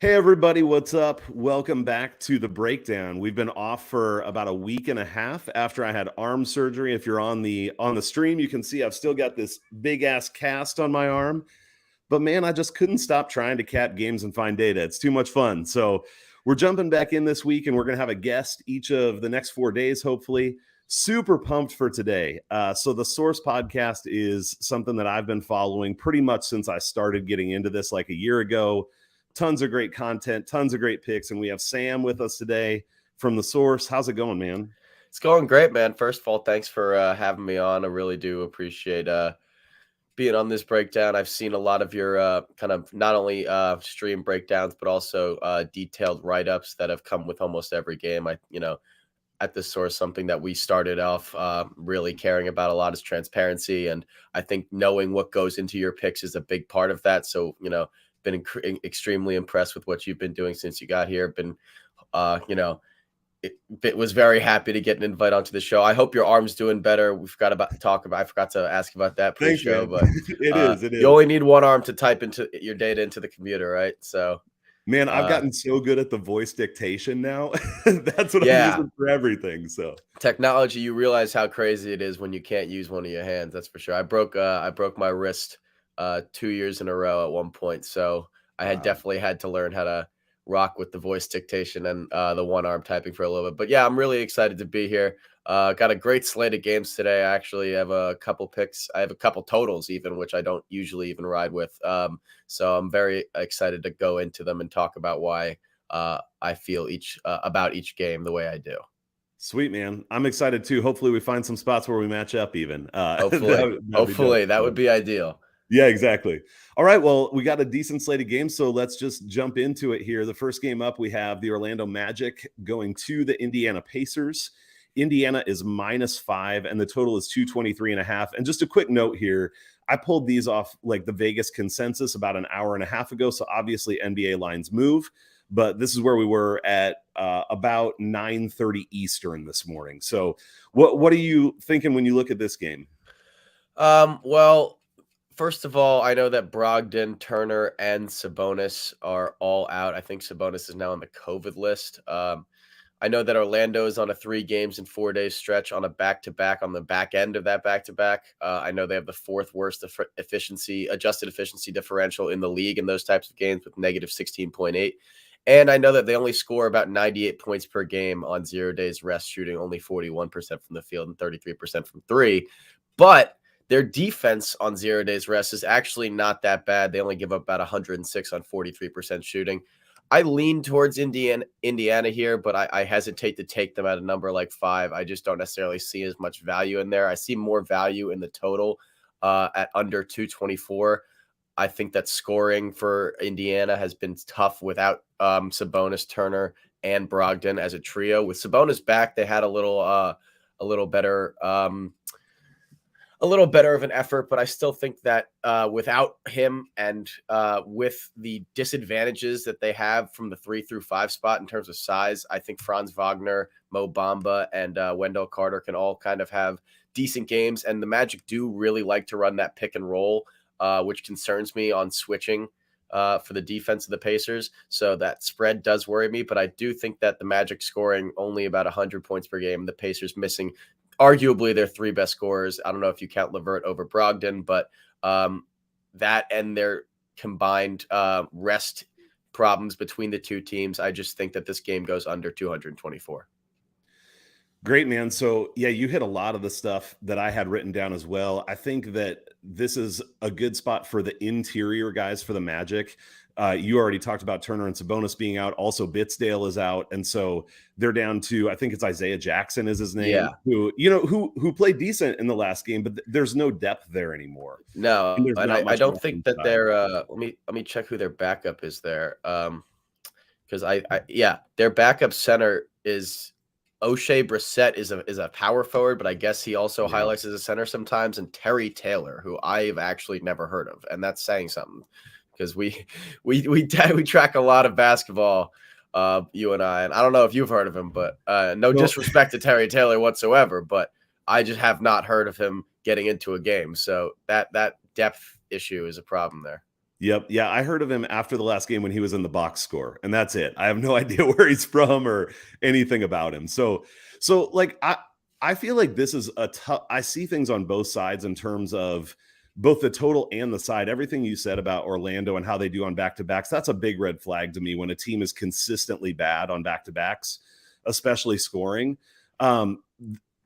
Hey everybody, what's up? Welcome back to the breakdown. We've been off for about a week and a half after I had arm surgery. If you're on the stream, you can see I've still got this big ass cast on my arm. But man, I just couldn't stop trying to cap games and find data. It's too much fun. So we're jumping back in this week and we're going to have a guest each of the next 4 days, hopefully. Super pumped for today. So the Source podcast is something that I've been following pretty much since I started getting into this like a year ago. Tons of great content, tons of great picks. And we have Sam with us today from the Source. How's it going, man? It's going great, man. First of all, thanks for having me on. I really do appreciate being on this breakdown. I've seen a lot of your kind of not only stream breakdowns, but also detailed write-ups that have come with almost every game. At the Source, something that we started off really caring about a lot is transparency. And I think knowing what goes into your picks is a big part of that. So, been extremely impressed with what you've been doing since you got here. It was very happy to get an invite onto the show. I hope your arm's doing better. We forgot about to talk about. I forgot to ask about that pre-show, Thanks, but It is. you only need one arm to type into your data into the computer, right? So, Man, I've gotten so good at the voice dictation now. That's what I'm using for everything. So technology, you realize how crazy it is when you can't use one of your hands. That's for sure. I broke my wrist 2 years in a row at one point, so I had definitely had to learn how to rock with the voice dictation and the one arm typing for a little bit. But yeah, I'm really excited to be here. Got a great slate of games today. I actually have a couple picks. I have a couple totals even, which I don't usually even ride with. So I'm very excited to go into them and talk about why I feel about each game the way I do. Sweet, man. I'm excited too. Hopefully we find some spots where we match up even. Hopefully that would be ideal. Yeah, exactly. All right. Well, we got a decent slate of games, so let's just jump into it here. The first game up, we have the Orlando Magic going to the Indiana Pacers. Indiana is -5, and the total is 223.5. And just a quick note here, I pulled these off like the Vegas consensus about an hour and a half ago. So obviously NBA lines move, but this is where we were at about 9:30 Eastern this morning. So what are you thinking when you look at this game? Well, first of all, I know that Brogdon, Turner, and Sabonis are all out. I think Sabonis is now on the COVID list. I know that Orlando is on a 3 games in 4 days stretch on a back-to-back on the back end of that back-to-back. I know they have the 4th worst adjusted efficiency differential in the league in those types of games with negative 16.8. And I know that they only score about 98 points per game on 0 days rest, shooting only 41% from the field and 33% from 3. But their defense on 0 days rest is actually not that bad. They only give up about 106 on 43% shooting. I lean towards Indiana here, but I hesitate to take them at a number like 5. I just don't necessarily see as much value in there. I see more value in the total at under 224. I think that scoring for Indiana has been tough without Sabonis, Turner, and Brogdon as a trio. With Sabonis back, they had a little better of an effort, but I still think that without him and with the disadvantages that they have from the 3 through 5 spot in terms of size, I think Franz Wagner, Mo Bamba, and Wendell Carter can all kind of have decent games. And the Magic do really like to run that pick and roll, which concerns me on switching for the defense of the Pacers. So that spread does worry me, but I do think that the Magic scoring only about 100 points per game, the Pacers missing arguably their 3 best scorers. I don't know if you count LeVert over Brogdon, but that and their combined rest problems between the two teams, I just think that this game goes under 224. Great, man. So, yeah, you hit a lot of the stuff that I had written down as well. I think that this is a good spot for the interior guys for the Magic. You already talked about Turner and Sabonis being out. Also, Bitsdale is out. And so they're down to, I think it's Isaiah Jackson is his name, who played decent in the last game, but there's no depth there anymore. No, and I don't think that they're let me check who their backup is there. Because their backup center is O'Shea Brissett is a power forward, but I guess he also highlights as a center sometimes, and Terry Taylor, who I've actually never heard of, and that's saying something because we track a lot of basketball, you and I don't know if you've heard of him, but no disrespect to Terry Taylor whatsoever, but I just have not heard of him getting into a game, so that depth issue is a problem there. Yep. Yeah, I heard of him after the last game when he was in the box score, and that's it. I have no idea where he's from or anything about him. So like I feel like this is a tough. I see things on both sides in terms of both the total and the side. Everything you said about Orlando and how they do on back-to-backs, that's a big red flag to me when a team is consistently bad on back-to-backs, especially scoring. Um,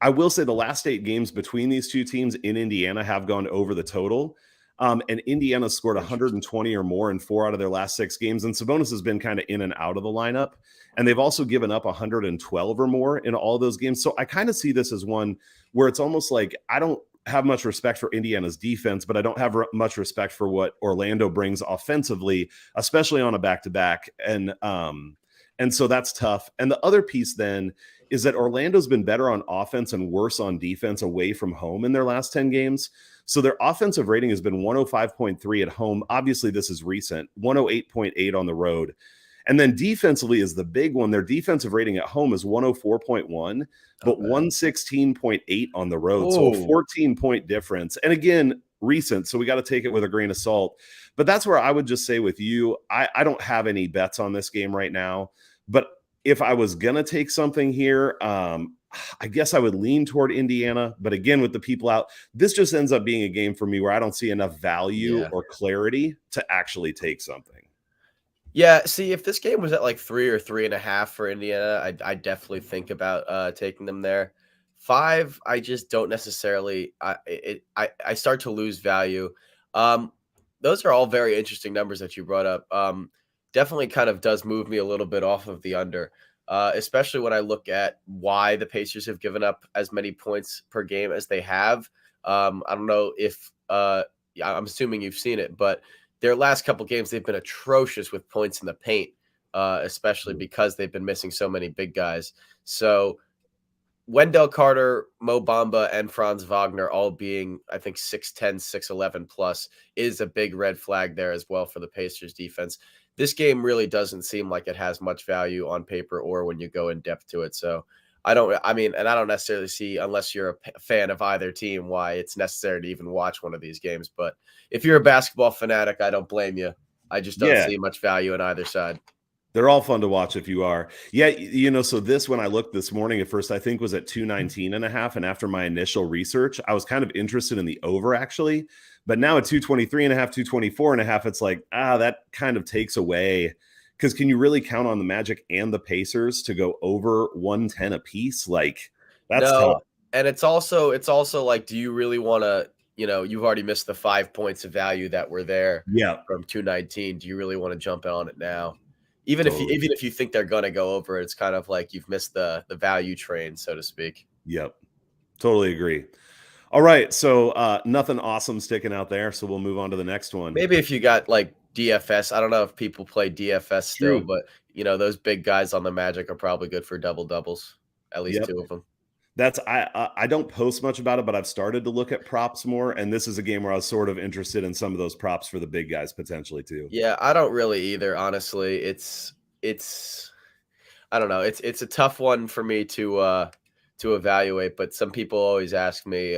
I will say the last 8 games between these two teams in Indiana have gone over the total. And Indiana scored 120 or more in 4 out of their last 6 games. And Sabonis has been kind of in and out of the lineup. And they've also given up 112 or more in all those games. So I kind of see this as one where it's almost like I don't have much respect for Indiana's defense, but I don't have much respect for what Orlando brings offensively, especially on a back-to-back. And so that's tough. And the other piece then is that Orlando's been better on offense and worse on defense away from home in their last 10 games. So their offensive rating has been 105.3 at home. Obviously, this is recent, 108.8 on the road. And then defensively is the big one. Their defensive rating at home is 104.1, but 116.8 on the road. Whoa. So a 14-point difference. And again, recent. So we got to take it with a grain of salt. But that's where I would just say with you, I don't have any bets on this game right now. But if I was going to take something here, I guess I would lean toward Indiana. But again, with the people out, this just ends up being a game for me where I don't see enough value or clarity to actually take something. Yeah, see, if this game was at like 3 or 3.5 for Indiana, I definitely think about taking them there. 5, I just don't necessarily. I start to lose value. Those are all very interesting numbers that you brought up. Definitely kind of does move me a little bit off of the under, especially when I look at why the Pacers have given up as many points per game as they have. I don't know if I'm assuming you've seen it, but their last couple games, they've been atrocious with points in the paint, especially because they've been missing so many big guys. So Wendell Carter, Mo Bamba, and Franz Wagner all being, I think, 6'10", 6'11 plus is a big red flag there as well for the Pacers defense. This game really doesn't seem like it has much value on paper or when you go in depth to it. So I don't necessarily see, unless you're a fan of either team, why it's necessary to even watch one of these games. But if you're a basketball fanatic, I don't blame you. I just don't see much value on either side. They're all fun to watch if you are. Yeah, so this, when I looked this morning at first, I think was at 219.5. And after my initial research, I was kind of interested in the over actually. But now at 223.5, 224.5, it's like, that kind of takes away. Because can you really count on the Magic and the Pacers to go over 110 apiece? Like, that's tough. And it's also like, do you really want to, you've already missed the 5 points of value that were there from 219. Do you really want to jump on it now? Even if you think they're going to go over, it's kind of like you've missed the value train, so to speak. Yep. Totally agree. All right. So nothing awesome sticking out there. So we'll move on to the next one. Maybe if you got like DFS, I don't know if people play DFS still, but those big guys on the Magic are probably good for double doubles, at least 2 of them. That's I don't post much about it, but I've started to look at props more, and this is a game where I was sort of interested in some of those props for the big guys potentially too. Yeah, I don't really either, honestly. It's I don't know. It's a tough one for me to evaluate, but some people always ask me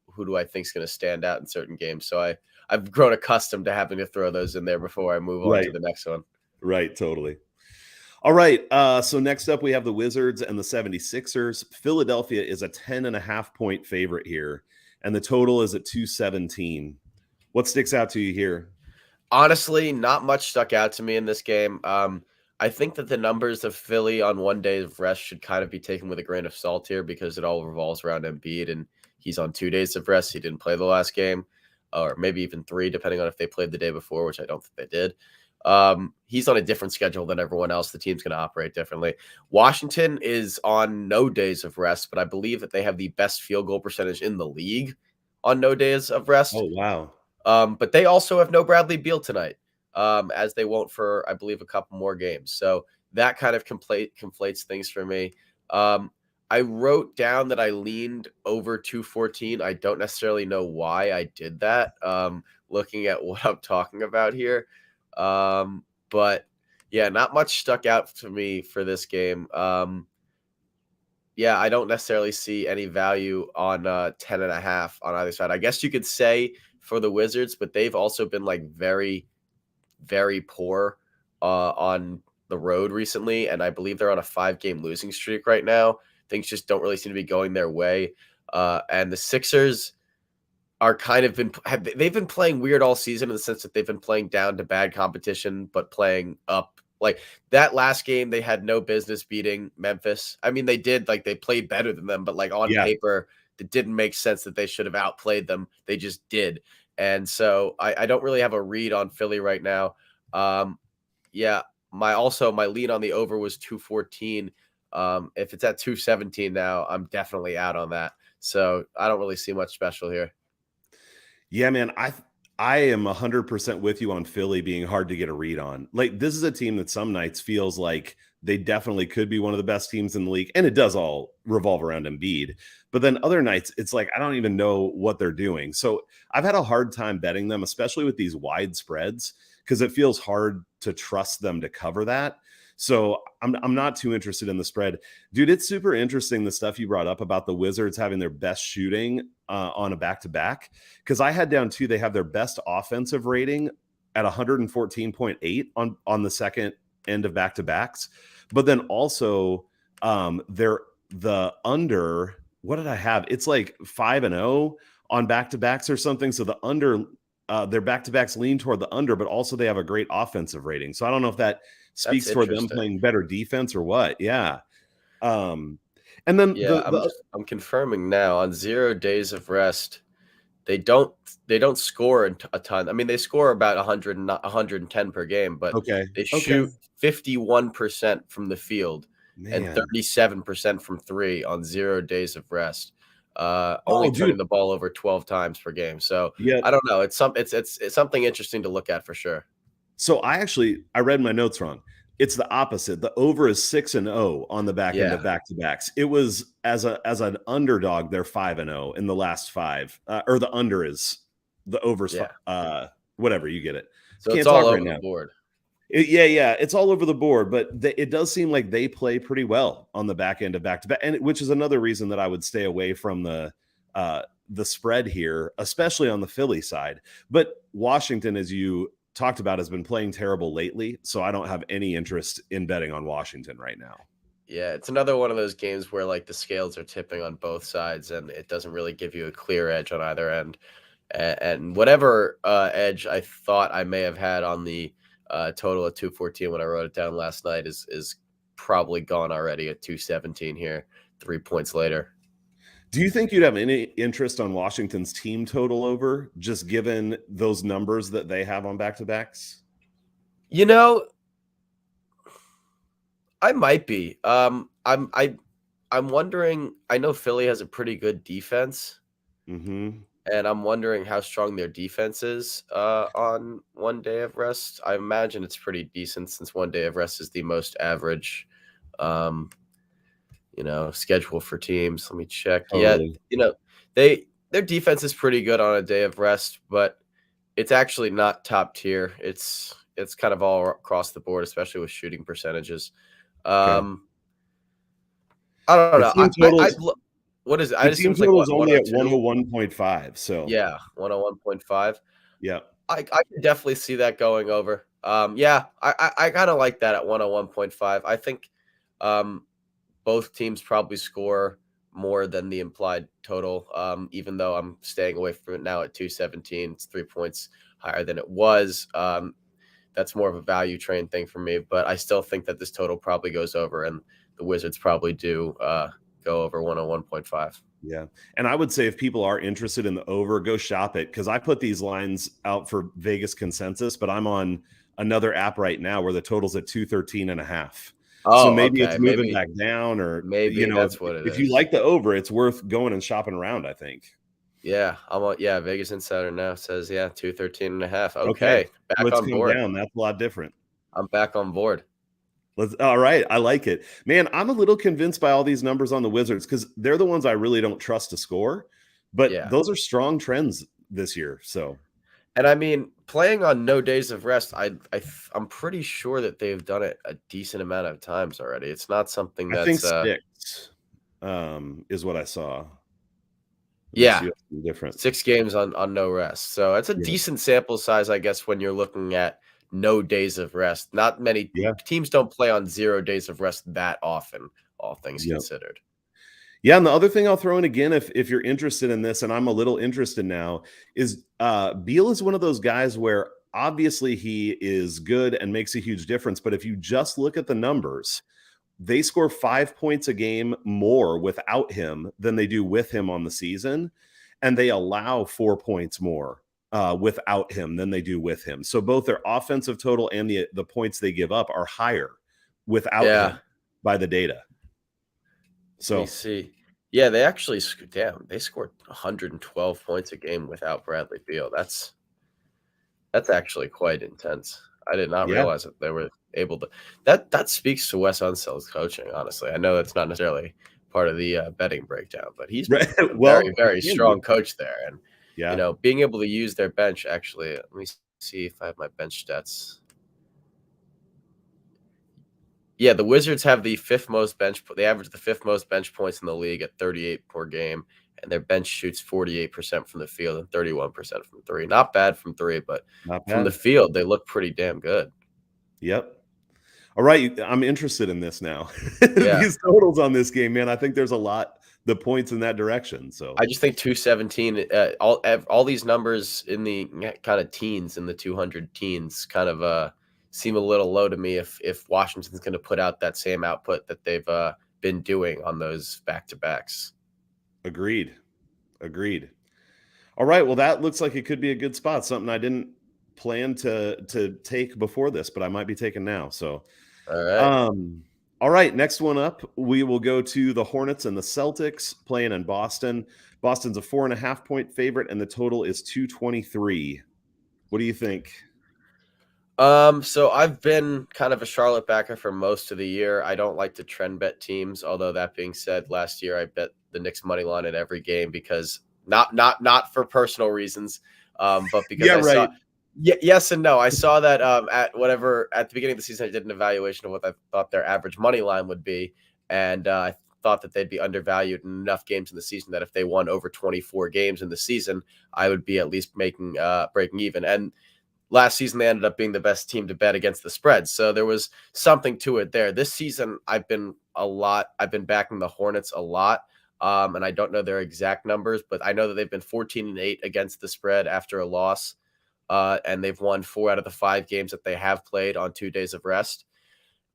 who do I think is going to stand out in certain games. So I've grown accustomed to having to throw those in there before I move on to the next one. Right, totally. All right, so next up we have the Wizards and the 76ers. Philadelphia is a 10.5-point favorite here, and the total is at 217. What sticks out to you here? Honestly, not much stuck out to me in this game. I think that the numbers of Philly on 1 day of rest should kind of be taken with a grain of salt here because it all revolves around Embiid, and he's on 2 days of rest. He didn't play the last game, or maybe even 3, depending on if they played the day before, which I don't think they did. He's on a different schedule than everyone else. The team's going to operate differently. Washington is on no days of rest, but I believe that they have the best field goal percentage in the league on no days of rest. Oh, wow. But they also have no Bradley Beal tonight, as they won't for, I believe, a couple more games. So that kind of conflates things for me. I wrote down that I leaned over 214. I don't necessarily know why I did that, looking at what I'm talking about here. But yeah, not much stuck out to me for this game. Yeah, I don't necessarily see any value on 10.5 on either side. I guess you could say for the Wizards, but they've also been like very very poor on the road recently, and I believe they're on a 5-game losing streak right now. Things just don't really seem to be going their way. And the Sixers are they've been playing weird all season in the sense that they've been playing down to bad competition, but playing up. Like that last game, they had no business beating Memphis. I mean, they did, like they played better than them, but like on paper, it didn't make sense that they should have outplayed them. They just did. And so I don't really have a read on Philly right now. Yeah, my lead on the over was 214. If it's at 217 now, I'm definitely out on that. So I don't really see much special here. Yeah, man, I am 100% with you on Philly being hard to get a read on. Like, this is a team that some nights feels like they definitely could be one of the best teams in the league, and it does all revolve around Embiid. But then other nights, it's like I don't even know what they're doing. So I've had a hard time betting them, especially with these wide spreads, because it feels hard to trust them to cover that. So I'm not too interested in the spread. Dude, it's super interesting, the stuff you brought up about the Wizards having their best shooting on a back-to-back, because I had down too, they have their best offensive rating at 114.8 on the second end of back-to-backs. But then also they're the under, what did I have? It's like 5-0 on back-to-backs or something. So the under, their back-to-backs lean toward the under, but also they have a great offensive rating. So I don't know if that speaks toward them playing better defense or what. Yeah. And then I'm confirming now on 0 days of rest, they don't score a ton. I mean, they score about 100 and 110 per game, but they shoot 51% from the field and 37% from three on 0 days of rest. Only turning the ball over 12 times per game. So I don't know. It's something interesting to look at for sure. So I read my notes wrong. It's the opposite. The over is 6-0 on the back end of back-to-backs. It was as an underdog, they're 5-0 in the last 5. Or the under is the over's whatever, you get it. So it's all over the board. It's all over the board, but it does seem like they play pretty well on the back end of back-to-back, and which is another reason that I would stay away from the spread here, especially on the Philly side. But Washington, as you talked about, has been playing terrible lately, so I don't have any interest in betting on Washington right now. Yeah, it's another one of those games where like the scales are tipping on both sides, and it doesn't really give you a clear edge on either end. And whatever edge I thought I may have had on the total at 214 when I wrote it down last night is probably gone already at 217 here, 3 points later. Do you think you'd have any interest on Washington's team total over, just given those numbers that they have on back-to-backs? You know, I might be. I'm wondering. I know Philly has a pretty good defense, and I'm wondering how strong their defense is on 1 day of rest. I imagine it's pretty decent, since 1 day of rest is the most average schedule for teams. Let me check. Totally. Yeah, their defense is pretty good on a day of rest, but it's actually not top tier. It's kind of all across the board, especially with shooting percentages. I don't know. What is it? The team total is only at 101.5. So yeah, 101.5. Yeah, I can definitely see that going over. I kind of like that at 101.5. I think both teams probably score more than the implied total, even though I'm staying away from it now at 217. It's 3 points higher than it was. That's more of a value train thing for me, but I still think that this total probably goes over, and the Wizards probably do go over 101.5. Yeah. And I would say if people are interested in the over, go shop it, because I put these lines out for Vegas consensus, but I'm on another app right now where the total's at 213.5. So maybe it's moving back down, or maybe that's what it is. If you like the over, it's worth going and shopping around, I think. Yeah, Vegas Insider now says 213.5. Okay, back let's on come board. down. That's a lot different. I'm back on board. All right, I like it, man. I'm a little convinced by all these numbers on the Wizards, because they're the ones I really don't trust to score, but those are strong trends this year. So, and I mean, playing on no days of rest, I'm pretty sure that they've done it a decent amount of times already. It's not something that's, I think 6 is what I saw. Different 6 games on no rest. So it's a decent sample size, I guess, when you're looking at no days of rest. Not many Yeah. teams don't play on 0 days of rest that often, all things Yeah. considered. Yeah, and the other thing I'll throw in again, if you're interested in this, and I'm a little interested now, is Beal is one of those guys where obviously he is good and makes a huge difference. But if you just look at the numbers, they score 5 points a game more without him than they do with him on the season, and they allow 4 points more without him than they do with him. So both their offensive total and the points they give up are higher without Yeah. him by the data. Let me So see. Yeah, they actually they scored 112 points a game without Bradley Beal. That's actually quite intense. I did not yeah, realize that they were able to. That speaks to Wes Unsell's coaching. Honestly, I know that's not necessarily part of the betting breakdown, but he's been right. a very, Well, very it can be. strong coach there, and Yeah. being able to use their bench. Actually, let me see if I have my bench stats. Yeah, the Wizards have the fifth most bench. They average the fifth most bench points in the league at 38 per game, and their bench shoots 48% from the field and 31% from three. Not bad from three, but Not from the bad. field, they look pretty damn good. Yep. All right. I'm interested in this now. Yeah, These totals on this game, man. I think there's a lot, the points in that direction. So I just think 217. All these numbers in the kind of teens, in the 200 teens, kind of seem a little low to me. If Washington's going to put out that same output that they've been doing on those back to backs. agreed. Agreed. All right. Well, that looks like it could be a good spot. Something I didn't plan to take before this, but I might be taking now. So All right. Um, all right, next one up, we will go to the Hornets and the Celtics playing in Boston. Boston's a 4.5 point favorite, and the total is 223. What do you think? So I've been kind of a Charlotte backer for most of the year. I don't like to trend bet teams, although that being said, last year I bet the Knicks money line in every game because not for personal reasons, but because Yeah, I saw right. yes and no. I saw that at the beginning of the season I did an evaluation of what I thought their average money line would be, and I thought that they'd be undervalued in enough games in the season that if they won over 24 games in the season, I would be at least making breaking even. And last season they ended up being the best team to bet against the spread. So there was something to it there. This season I've been backing the Hornets a lot. And I don't know their exact numbers, but I know that they've been 14-8 against the spread after a loss. And they've won 4 out of the 5 games that they have played on 2 days of rest.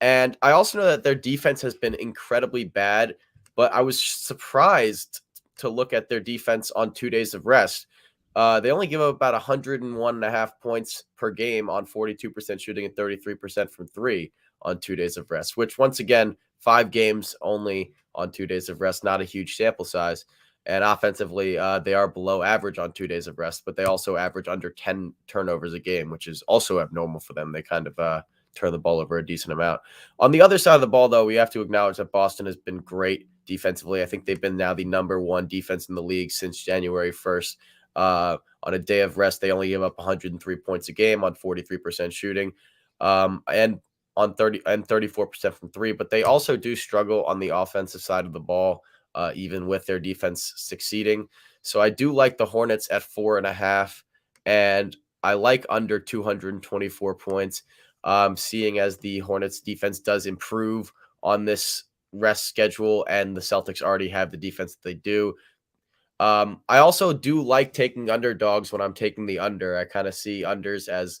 And I also know that their defense has been incredibly bad, but I was surprised to look at their defense on 2 days of rest. They only give up about 101.5 points per game on 42% shooting and 33% from three on 2 days of rest, which once again, 5 games only on 2 days of rest, not a huge sample size. And offensively, they are below average on 2 days of rest, but they also average under 10 turnovers a game, which is also abnormal for them. They kind of turn the ball over a decent amount. On the other side of the ball, though, we have to acknowledge that Boston has been great defensively. I think they've been now the number 1 defense in the league since January 1st. On a day of rest, they only give up 103 points a game on 43% shooting, and on 34% from three. But they also do struggle on the offensive side of the ball, even with their defense succeeding. So I do like the Hornets at 4.5, and I like under 224 points. Seeing as the Hornets defense does improve on this rest schedule, and the Celtics already have the defense that they do. I also do like taking underdogs when I'm taking the under. I kind of see unders as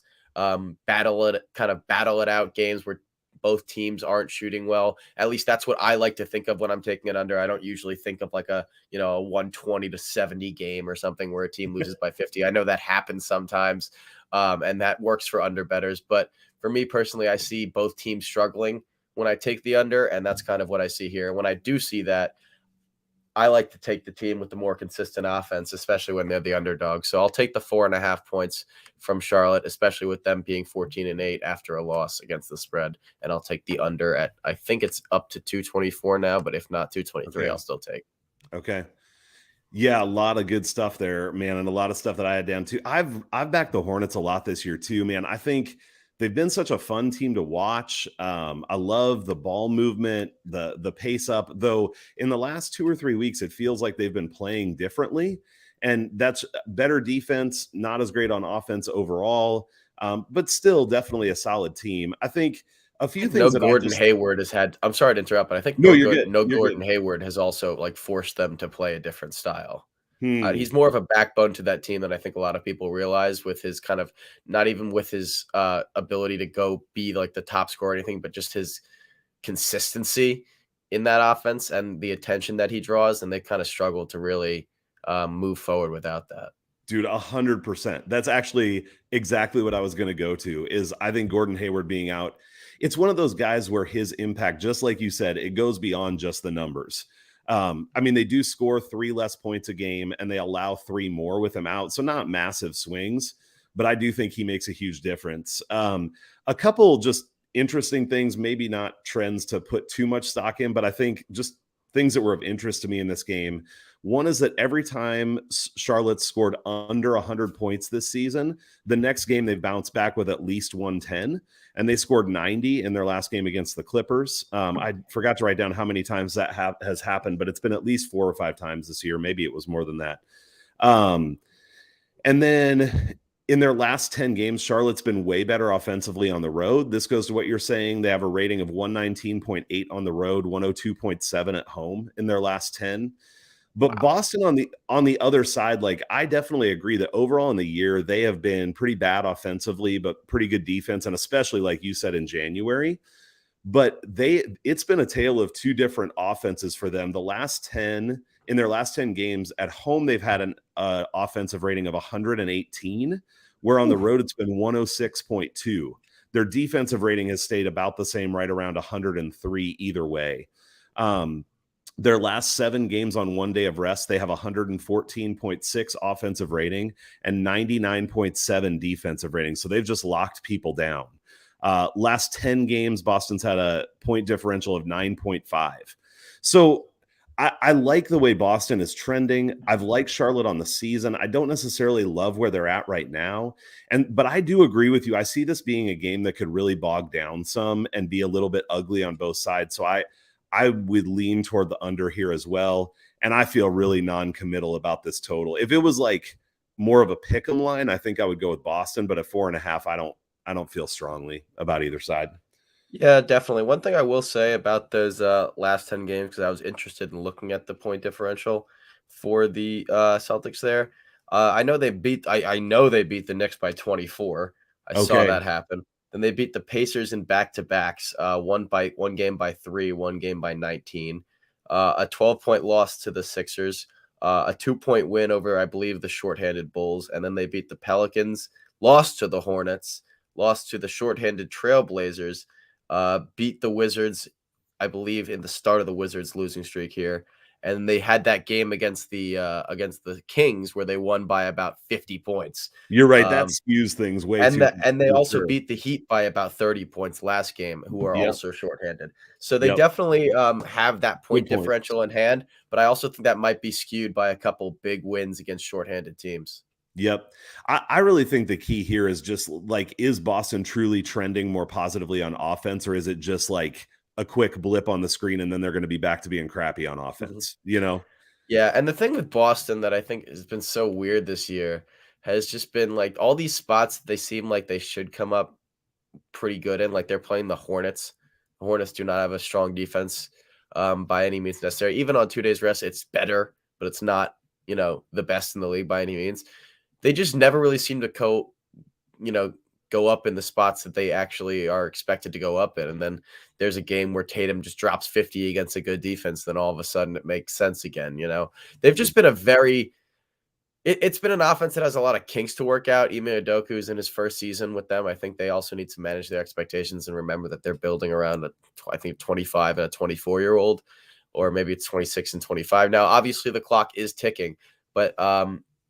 battle it out games where both teams aren't shooting well. At least that's what I like to think of when I'm taking an under. I don't usually think of like a 120-70 game or something where a team loses by 50. I know that happens sometimes, and that works for under bettors. But for me personally, I see both teams struggling when I take the under, and that's kind of what I see here. When I do see that, I like to take the team with the more consistent offense, especially when they're the underdog. So I'll take the 4.5 points from Charlotte, especially with them being 14-8 after a loss against the spread. And I'll take the under at, I think it's up to 224 now, but if not 223, Okay. I'll still take. Okay. Yeah, a lot of good stuff there, man, and a lot of stuff that I had down too. I've backed the Hornets a lot this year too, man. I think they've been such a fun team to watch. I love the ball movement, the pace up. Though in the last 2 or 3 weeks, it feels like they've been playing differently, and that's better defense, not as great on offense overall. but still definitely a solid team. I think a few No things that I Gordon just Hayward has had. I'm sorry to interrupt, but I think no, you're good. No You're Gordon good. Hayward has also like forced them to play a different style. Hmm. He's more of a backbone to that team than I think a lot of people realize, with his kind of, not even with his ability to go be like the top scorer or anything, but just his consistency in that offense and the attention that he draws. And they kind of struggled to really move forward without that. Dude, 100%. That's actually exactly what I was going to go to. Is I think Gordon Hayward being out, it's one of those guys where his impact, just like you said, it goes beyond just the numbers. I mean, they do score 3 less points a game and they allow 3 more with him out. So not massive swings, but I do think he makes a huge difference. A couple just interesting things, maybe not trends to put too much stock in, but I think just things that were of interest to me in this game. One is that every time Charlotte scored under 100 points this season, the next game they bounced back with at least 110, and they scored 90 in their last game against the Clippers. I forgot to write down how many times that has happened, but it's been at least 4 or 5 times this year. Maybe it was more than that. And then in their last 10 games, Charlotte's been way better offensively on the road. This goes to what you're saying. They have a rating of 119.8 on the road, 102.7 at home in their last 10. But Wow. Boston on the other side, like I definitely agree that overall in the year, they have been pretty bad offensively, but pretty good defense. And especially like you said in January, but it's been a tale of 2 different offenses for them. In their last 10 games at home, they've had an offensive rating of 118, where on the road it's been 106.2. Their defensive rating has stayed about the same, right around 103 either way. Their last 7 games on 1 day of rest, they have 114.6 offensive rating and 99.7 defensive rating. So they've just locked people down. Last 10 games, Boston's had a point differential of 9.5. So I like the way Boston is trending. I've liked Charlotte on the season. I don't necessarily love where they're at right now. But I do agree with you. I see this being a game that could really bog down some and be a little bit ugly on both sides. So I would lean toward the under here as well. And I feel really non-committal about this total. If it was like more of a pick 'em line, I think I would go with Boston. But at 4.5, I don't feel strongly about either side. Yeah, definitely. One thing I will say about those last 10 games, because I was interested in looking at the point differential for the Celtics there. I know they beat the Knicks by 24. I saw Okay. that happen. Then they beat the Pacers in back-to-backs, one game by 3, one game by 19. A 12-point loss to the Sixers, a 2-point win over, I believe, the shorthanded Bulls, and then they beat the Pelicans, lost to the Hornets, lost to the shorthanded Trailblazers, beat the Wizards, I believe, in the start of the Wizards losing streak here. And they had that game against the Kings where they won by about 50 points. You're right. That Um, skews things way and too the, and they for also sure. beat the Heat by about 30 points last game, who are Yep. also shorthanded. So they Yep. definitely have that Good point point. differential in hand, but I also think that might be skewed by a couple big wins against shorthanded teams. Yep. I really think the key here is just like, is Boston truly trending more positively on offense, or is it just like a quick blip on the screen and then they're going to be back to being crappy on Mhm. offense? You know? Yeah, and the thing with Boston that I think has been so weird this year has just been like all these spots they seem like they should come up pretty good in. Like they're playing the Hornets. The Hornets do not have a strong defense by any means necessary. Even on 2 days rest, it's better, but it's not, the best in the league by any means. They just never really seem to you know, go up in the spots that they actually are expected to go up in. And then there's a game where Tatum just drops 50 against a good defense. Then all of a sudden it makes sense again. They've just been it's been an offense that has a lot of kinks to work out. Ime Udoka is in his first season with them. I think they also need to manage their expectations and remember that they're building around I think 25 and a 24-year-old, or maybe it's 26 and 25. Now, obviously the clock is ticking, but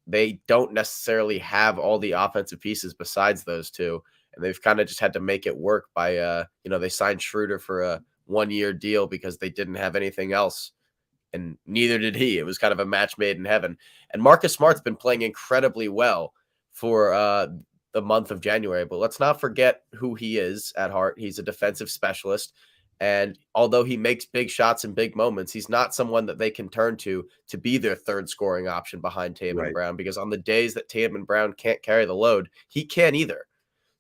they don't necessarily have all the offensive pieces besides those two. And they've kind of just had to make it work by, they signed Schroeder for a 1-year deal because they didn't have anything else. And neither did he. It was kind of a match made in heaven. And Marcus Smart's been playing incredibly well for the month of January. But let's not forget who he is at heart. He's a defensive specialist. And although he makes big shots in big moments, he's not someone that they can turn to be their third scoring option behind Tatum and Right. Brown. Because on the days that Tatum and Brown can't carry the load, he can't either.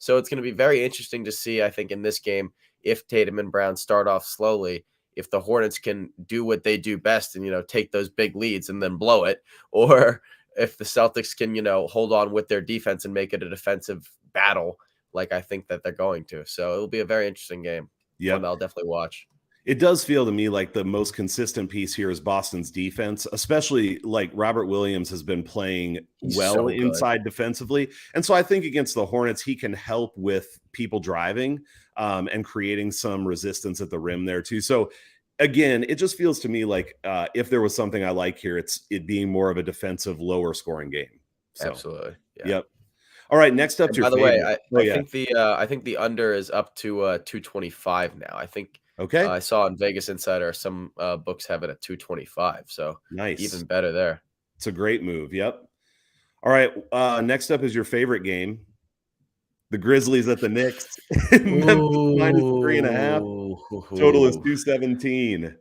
So it's going to be very interesting to see, I think, in this game, if Tatum and Brown start off slowly, if the Hornets can do what they do best and, take those big leads and then blow it, or if the Celtics can, hold on with their defense and make it a defensive battle like I think that they're going to. So it'll be a very interesting game. Yeah, One that I'll definitely watch. It does feel to me like the most consistent piece here is Boston's defense, especially like Robert Williams has been playing well so inside defensively. And so I think against the Hornets, he can help with people driving and creating some resistance at the rim there too. So again, it just feels to me like if there was something I like here, it's it being more of a defensive, lower scoring game. So, Absolutely. Yeah. Yep. All right, next up, And your by the favorite. way, I think the under is up to 225 now. I think Okay, I saw on Vegas Insider some books have it at 225, so nice. even better there. It's a great move. Yep. All right, next up is your favorite game. The Grizzlies at the Knicks. Memphis minus 3.5. Total is 217.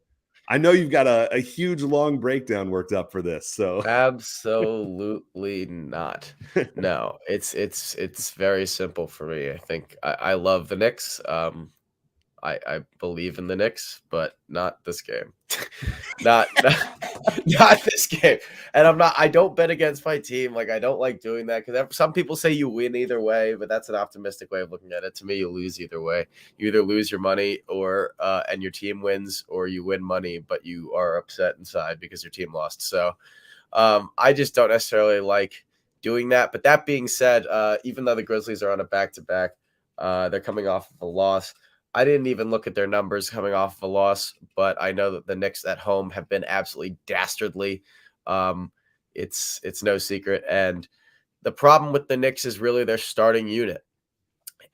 I know you've got a huge long breakdown worked up for this. So Absolutely not. No, it's very simple for me. I think I love the Knicks. I believe in the Knicks, but not this game. not this game. And I don't bet against my team. Like, I don't like doing that because some people say you win either way, but that's an optimistic way of looking at it. To me, you lose either way. You either lose your money or and your team wins, or you win money, but you are upset inside because your team lost. So I just don't necessarily like doing that. But that being said, even though the Grizzlies are on a back-to-back, they're coming off of a loss. I didn't even look at their numbers coming off of a loss, but I know that the Knicks at home have been absolutely dastardly. It's no secret. And the problem with the Knicks is really their starting unit.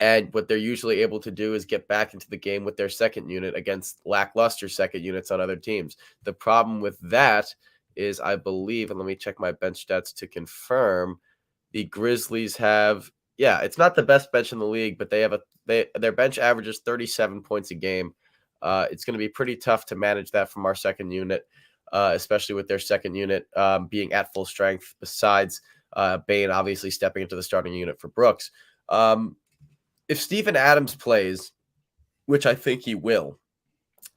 And what they're usually able to do is get back into the game with their second unit against lackluster second units on other teams. The problem with that is, I believe, and let me check my bench stats to confirm, the Grizzlies have, it's not the best bench in the league, but they have their bench averages 37 points a game. It's going to be pretty tough to manage that from our second unit, especially with their second unit being at full strength, besides Bane obviously stepping into the starting unit for Brooks. If Steven Adams plays, which I think he will,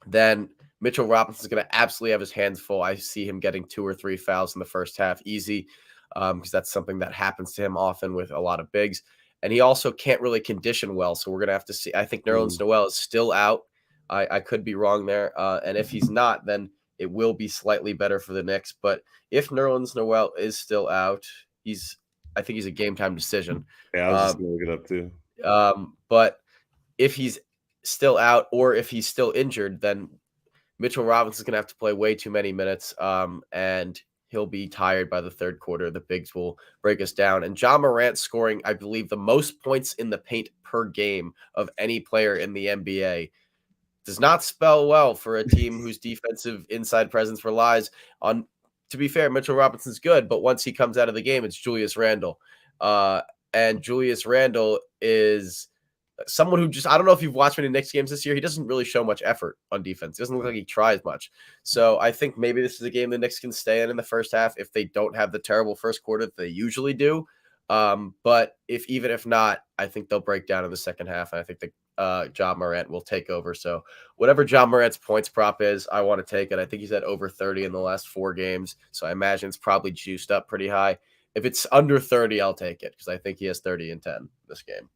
then Mitchell Robinson's going to absolutely have his hands full. I see him getting 2 or 3 fouls in the first half, easy, because that's something that happens to him often with a lot of bigs. And he also can't really condition well, so we're going to have to see. I think Nerlens Noel is still out. I could be wrong there. And if he's not, then it will be slightly better for the Knicks. But if Nerlens Noel is still out, I think he's a game-time decision. Yeah, I was just going to look it up too. But if he's still out or if he's still injured, then Mitchell Robinson's going to have to play way too many minutes, and he'll be tired by the third quarter. The bigs will break us down. And Ja Morant scoring, I believe, the most points in the paint per game of any player in the NBA does not spell well for a team whose defensive inside presence relies on, to be fair, Mitchell Robinson's good, but once he comes out of the game, it's Julius Randle. And Julius Randle is someone who I don't know if you've watched many Knicks games this year. He doesn't really show much effort on defense. It doesn't look like he tries much. So I think maybe this is a game the Knicks can stay in the first half if they don't have the terrible first quarter that they usually do. But if not, I think they'll break down in the second half. And I think Ja Morant will take over. So whatever Ja Morant's points prop is, I want to take it. I think he's at over 30 in the last 4 games. So I imagine it's probably juiced up pretty high. If it's under 30, I'll take it because I think he has 30 and 10 this game.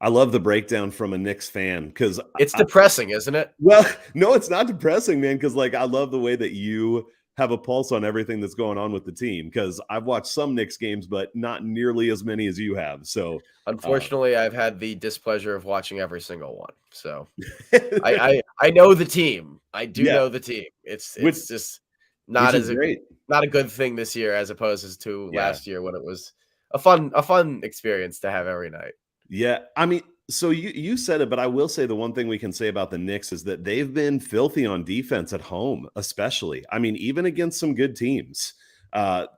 I love the breakdown from a Knicks fan because it's depressing, isn't it? Well, no, it's not depressing, man, because I love the way that you have a pulse on everything that's going on with the team, because I've watched some Knicks games, but not nearly as many as you have. So unfortunately, I've had the displeasure of watching every single one. So I know the team. I do know the team. It's just not not a good thing this year as opposed to last year when it was a fun experience to have every night. Yeah, I mean, so you said it, but I will say the one thing we can say about the Knicks is that they've been filthy on defense at home, especially. I mean, even against some good teams,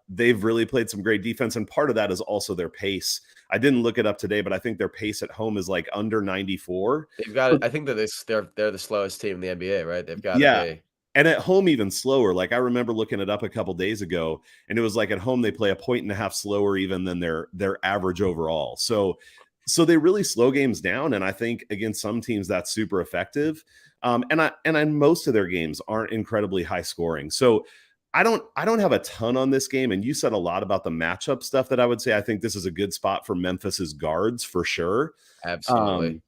they've really played some great defense, and part of that is also their pace. I didn't look it up today, but I think their pace at home is like under 94. They've got. I think that they're the slowest team in the NBA, right? They've got. Yeah. And at home, even slower. Like I remember looking it up a couple days ago, and it was like at home they play a point and a half slower even than their average overall. So So they really slow games down, and I think against some teams that's super effective. And most of their games aren't incredibly high scoring. So I don't have a ton on this game. And you said a lot about the matchup stuff that I would say I think this is a good spot for Memphis's guards for sure. Absolutely.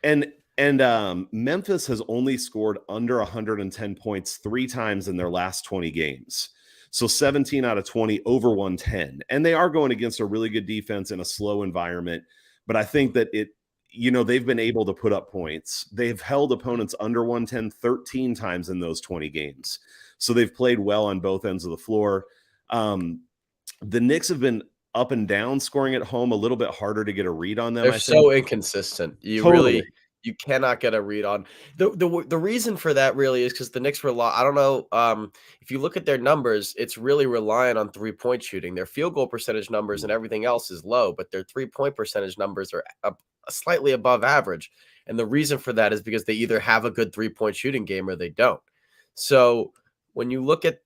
Um, and Memphis has only scored under 110 points 3 times in their last 20 games. So 17 out of 20 over 110. And they are going against a really good defense in a slow environment. But I think that they've been able to put up points. They've held opponents under 110 13 times in those 20 games. So they've played well on both ends of the floor. The Knicks have been up and down scoring at home, a little bit harder to get a read on them. They're I so think. inconsistent. Totally. You cannot get a read on the reason for that really is because the Knicks rely. I don't know if you look at their numbers, it's really reliant on 3-point shooting. Their field goal percentage numbers and everything else is low, but their 3-point percentage numbers are slightly above average. And the reason for that is because they either have a good 3-point shooting game or they don't. So when you look at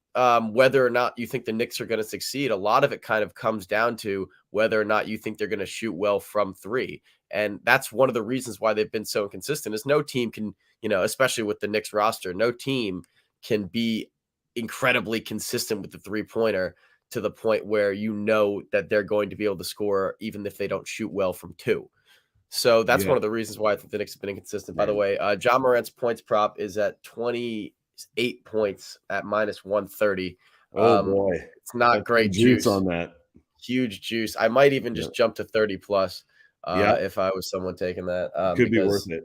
whether or not you think the Knicks are going to succeed, a lot of it kind of comes down to whether or not you think they're going to shoot well from 3. And that's one of the reasons why they've been so inconsistent is no team can, especially with the Knicks roster, no team can be incredibly consistent with the 3-pointer to the point where that they're going to be able to score even if they don't shoot well from 2. So that's one of the reasons why I think the Knicks have been inconsistent. By the way, John Morant's points prop is at 28 points at -130. Oh boy. It's not That's great juice juice on that. Huge juice. I might even just jump to 30 plus if I was someone taking that. Could be worth it.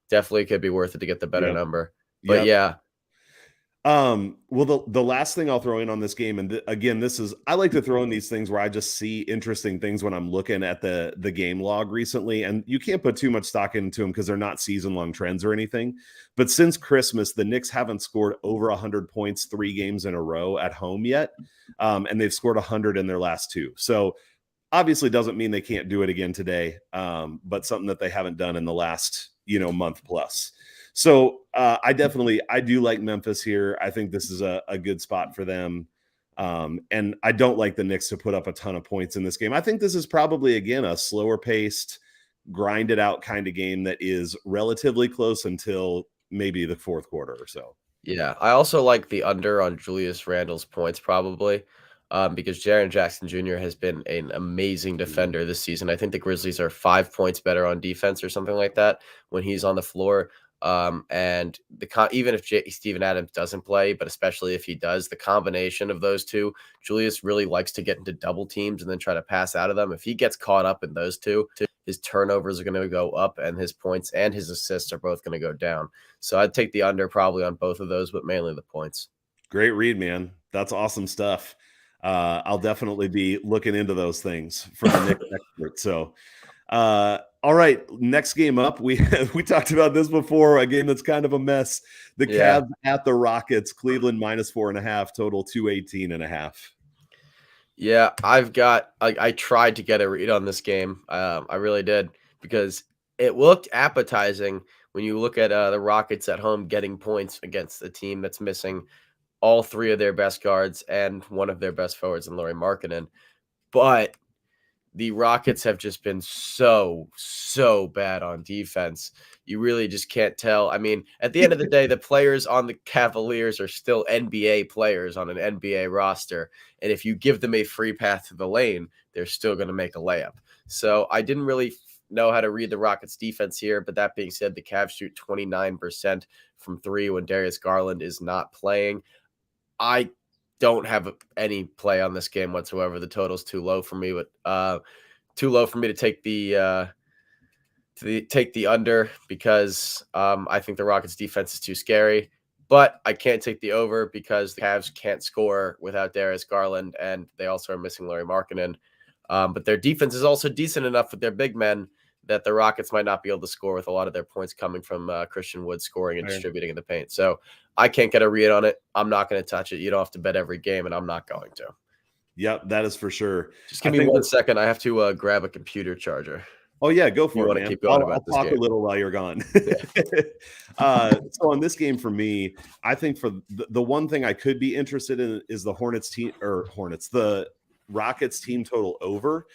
Definitely could be worth it to get the better number. But Well, the last thing I'll throw in on this game, and again, I like to throw in these things where I just see interesting things when I'm looking at the game log recently, and you can't put too much stock into them because they're not season-long trends or anything. But since Christmas, the Knicks haven't scored over 100 points 3 games in a row at home yet, and they've scored 100 in their last 2. So obviously doesn't mean they can't do it again today, but something that they haven't done in the last month plus. So I do like Memphis here. I think this is a good spot for them. And I don't like the Knicks to put up a ton of points in this game. I think this is probably, again, a slower paced, grinded out kind of game that is relatively close until maybe the fourth quarter or so. Yeah, I also like the under on Julius Randle's points probably because Jaren Jackson Jr. has been an amazing defender this season. I think the Grizzlies are 5 points better on defense or something like that when he's on the floor. And even if Steven Adams doesn't play, but especially if he does, the combination of those two, Julius really likes to get into double teams and then try to pass out of them. If he gets caught up in those two, his turnovers are going to go up and his points and his assists are both going to go down. So I'd take the under probably on both of those, but mainly the points. Great read, man. That's awesome stuff. I'll definitely be looking into those things from the Knicks expert. So, all right, next game up. We talked about this before, a game that's kind of a mess. The Cavs at the Rockets, Cleveland -4.5, total 218.5. Yeah, I tried to get a read on this game. I really did because it looked appetizing when you look at the Rockets at home getting points against a team that's missing all 3 of their best guards and one of their best forwards in Lauri Markkanen. But the Rockets have just been so bad on defense. You really just can't tell. I mean, at the end of the day, the players on the Cavaliers are still NBA players on an NBA roster. And if you give them a free path to the lane, they're still going to make a layup. So I didn't really know how to read the Rockets defense here. But that being said, the Cavs shoot 29% from 3 when Darius Garland is not playing. I don't have any play on this game whatsoever. The total's too low for me, but too low for me to take the under because I think the Rockets defense is too scary. But I can't take the over because the Cavs can't score without Darius Garland, and they also are missing Lauri Markkanen. But their defense is also decent enough with their big men that the Rockets might not be able to score with a lot of their points coming from Christian Wood scoring and distributing in the paint. So I can't get a read on it. I'm not going to touch it. You don't have to bet every game, and I'm not going to. Yep, that is for sure. Just give me 1 second. I have to grab a computer charger. Oh, yeah, go for it, man. Keep going I'll talk a little while you're gone. So on this game for me, I think for the one thing I could be interested in is the the Rockets team total over.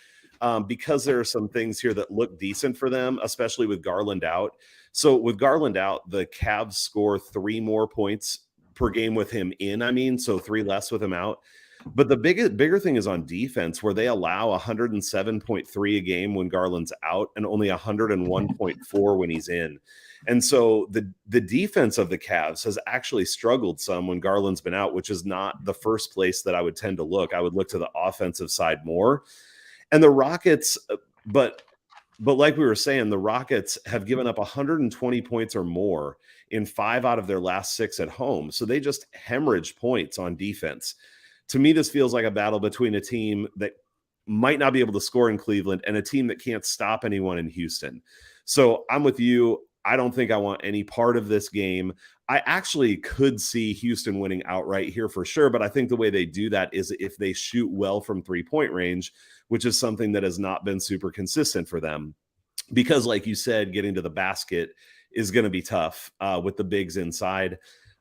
because there are some things here that look decent for them, especially with Garland out. So with Garland out, the Cavs score 3 more points per game with him in, so 3 less with him out. But the bigger thing is on defense, where they allow 107.3 a game when Garland's out and only 101.4 when he's in. And so the defense of the Cavs has actually struggled some when Garland's been out, which is not the first place that I would tend to look. I would look to the offensive side more. And the Rockets, but like we were saying, the Rockets have given up 120 points or more in 5 out of their last 6 at home. So they just hemorrhage points on defense. To me, this feels like a battle between a team that might not be able to score in Cleveland and a team that can't stop anyone in Houston. So I'm with you. I don't think I want any part of this game. I actually could see Houston winning outright here for sure, but I think the way they do that is if they shoot well from 3-point range, which is something that has not been super consistent for them. Because like you said, getting to the basket is going to be tough with the bigs inside.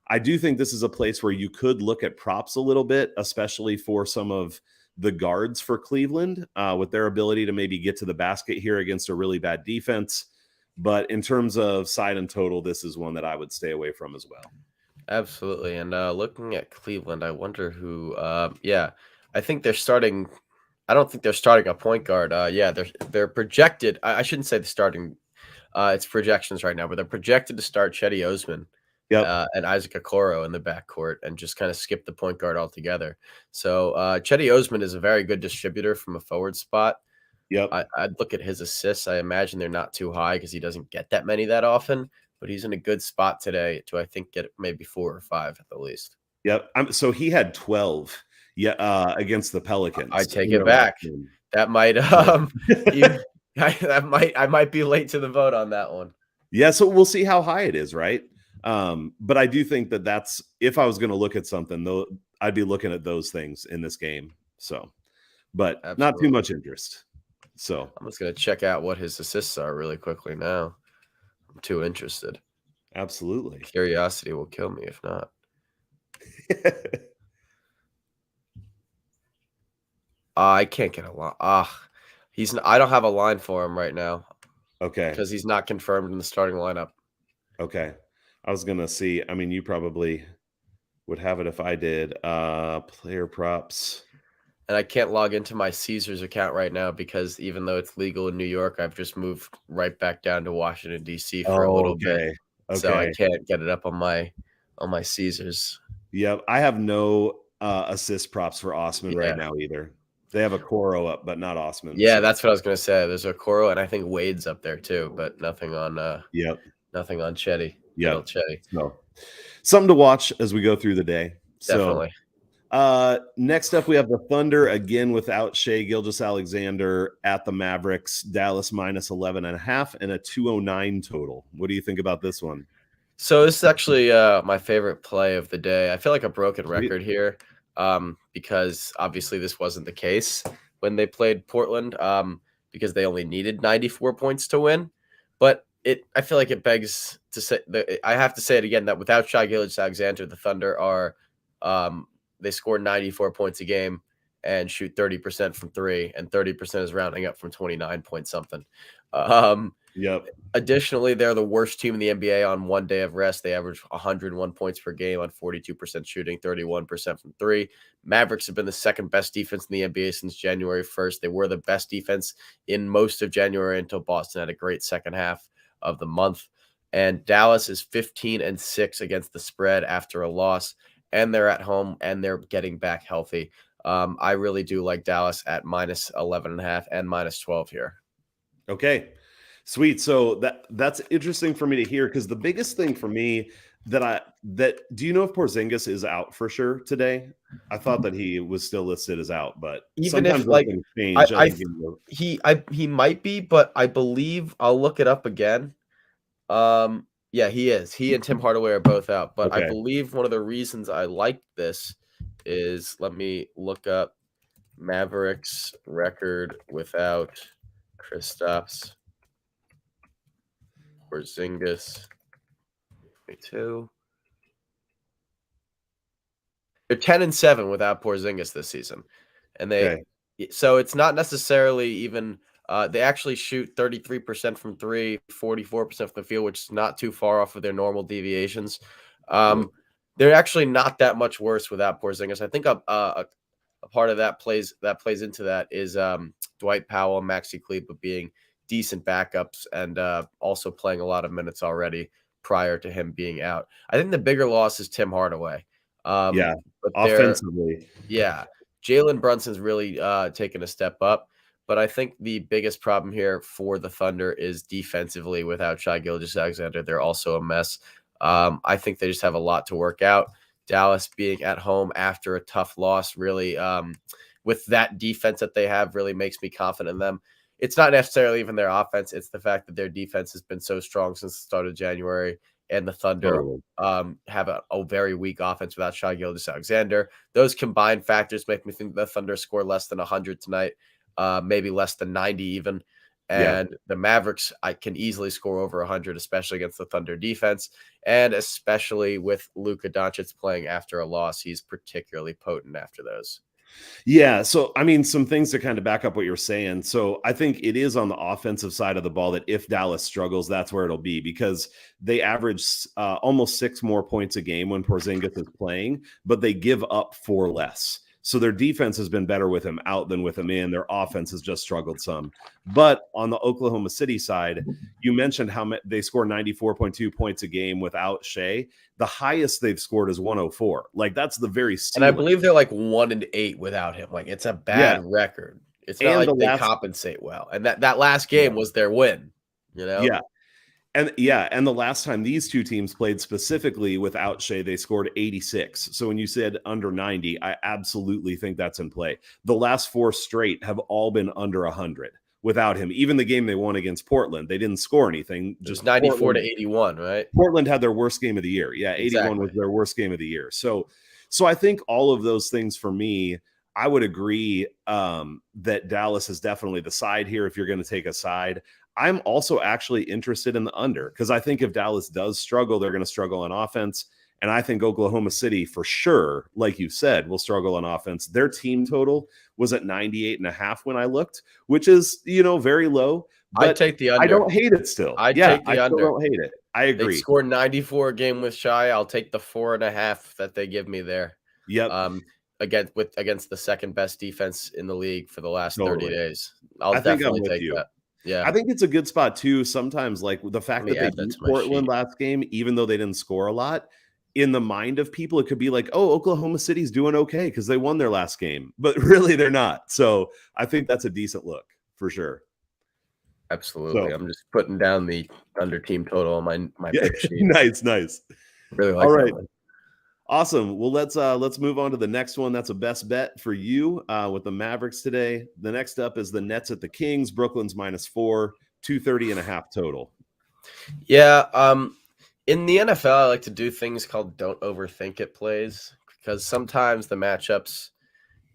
I do think this is a place where you could look at props a little bit, especially for some of the guards for Cleveland with their ability to maybe get to the basket here against a really bad defense. But in terms of side and total, this is one that I would stay away from as well. Absolutely. And looking at Cleveland, I wonder who, I think they're starting. I don't think they're starting a point guard. They're projected. I shouldn't say the starting. It's projections right now, but they're projected to start Chetty Osman. And Isaac Okoro in the backcourt and just kind of skip the point guard altogether. So Chetty Osman is a very good distributor from a forward spot. I'd look at his assists. I imagine they're not too high because he doesn't get that many that often, but he's in a good spot today to, I think, get maybe 4 or 5 at the least. So he had 12 against the Pelicans. I take it back. That might I might be late to the vote on that one. Yeah, so we'll see how high it is, right? But I do think that's if I was going to look at something, though, I'd be looking at those things in this game. So, but Absolutely. Not too much interest. So I'm just going to check out what his assists are really quickly now. I'm too interested. Absolutely. Curiosity will kill me if not. I can't get a line. I don't have a line for him right now. Okay. Because he's not confirmed in the starting lineup. Okay. I was going to see. I mean, you probably would have it if I did. Player props. And I can't log into my Caesars account right now because even though it's legal in New York, I've just moved right back down to Washington, D.C. for a little bit. Okay. So I can't get it up on my Caesars. Yep. I have no assist props for Osman right now either. They have a Okoro up, but not Osman. Yeah, that's what I was going to say. There's a Okoro, and I think Wade's up there too, but nothing on nothing on Chetty. Yeah. Chetty. No. Something to watch as we go through the day. Definitely. Next up, we have the Thunder again without Shai Gilgeous-Alexander at the Mavericks. Dallas -11.5 and a 209 total. What do you think about this one? So this is actually my favorite play of the day. I feel like a broken record here because obviously this wasn't the case when they played Portland because they only needed 94 points to win. But I feel like it begs to say I have to say it again that without Shai Gilgeous-Alexander, the Thunder are they score 94 points a game and shoot 30% from 3, and 30% is rounding up from 29 point something. Additionally, they're the worst team in the NBA on 1 day of rest. They average 101 points per game on 42% shooting, 31% from 3. Mavericks have been the second best defense in the NBA since January 1st. They were the best defense in most of January until Boston had a great second half of the month. And Dallas is 15-6 against the spread after a loss, and they're at home and they're getting back healthy. I really do like Dallas at -11.5 and -12 here. Okay. Sweet. So that's interesting for me to hear because the biggest thing for me that do you know if Porzingis is out for sure today? I thought that he was still listed as out, but even if he might be, but I believe I'll look it up again. Yeah, he is. He and Tim Hardaway are both out, but I believe one of the reasons I like this is let me look up Mavericks record without Kristaps Porzingis. 22. They're 10-7 without Porzingis this season, and they So it's not necessarily even they actually shoot 33% from three, 44% from the field, which is not too far off of their normal deviations. Yeah. They're actually not that much worse without Porzingis. I think a part of that plays into that is Dwight Powell and Maxi Kleber being decent backups and also playing a lot of minutes already prior to him being out. I think the bigger loss is Tim Hardaway. Yeah. But Offensively. yeah, Jalen Brunson's really taken a step up. But I think the biggest problem here for the Thunder is defensively without Shai Gilgeous-Alexander. They're also a mess. I think they just have a lot to work out. Dallas being at home after a tough loss really with that defense that they have really makes me confident in them. It's not necessarily even their offense. It's the fact that their defense has been so strong since the start of January, and the Thunder have a very weak offense without Shai Gilgeous-Alexander. Those combined factors make me think the Thunder score less than 100 tonight, maybe less than 90 even. And the Mavericks, I can easily score over 100, especially against the Thunder defense, and especially with Luka Doncic playing after a loss. He's particularly potent after those. Yeah. So, I mean, some things to kind of back up what you're saying. So, I think it is on the offensive side of the ball that if Dallas struggles, that's where it'll be, because they average almost 6 more points a game when Porzingis is playing, but they give up 4 less. So their defense has been better with him out than with him in. Their offense has just struggled some. But on the Oklahoma City side, you mentioned how they score 94.2 points a game without Shai. The highest they've scored is 104. Like, that's the very ceiling. And I believe they're like 1-8 without him. Like, it's a bad record. It's not like they compensate well. And that last game was their win, you know? Yeah. And the last time these two teams played specifically without Shai, they scored 86. So when you said under 90, I absolutely think that's in play. The last 4 straight have all been under 100 without him. Even the game they won against Portland, they didn't score anything. Just 94 to 81, right? Portland had their worst game of the year. Yeah, 81 was their worst game of the year. So I think all of those things for me, I would agree that Dallas is definitely the side here if you're going to take a side. I'm also actually interested in the under, because I think if Dallas does struggle, they're going to struggle on offense. And I think Oklahoma City, for sure, like you said, will struggle on offense. Their team total was at 98.5 when I looked, which is, very low. But I take the under. I don't hate it still. I take the under. Still don't hate it. I agree. They scored 94 a game with Shai. I'll take the 4.5 that they give me there. Yep. Against the second best defense in the league for the last 30 days. I'll definitely take that. Yeah, I think it's a good spot too. Sometimes, like the fact that they beat Portland last game, even though they didn't score a lot, in the mind of people, it could be like, oh, Oklahoma City's doing okay because they won their last game, but really they're not. So I think that's a decent look for sure. Absolutely. So, I'm just putting down the under team total on my pick sheet. Nice. Really like all that right. one. Awesome. Well, let's move on to the next one. That's a best bet for you with the Mavericks today. The next up is the Nets at the Kings. Brooklyn's -4, 230.5 total. Yeah. In the NFL, I like to do things called don't overthink it plays, because sometimes the matchups,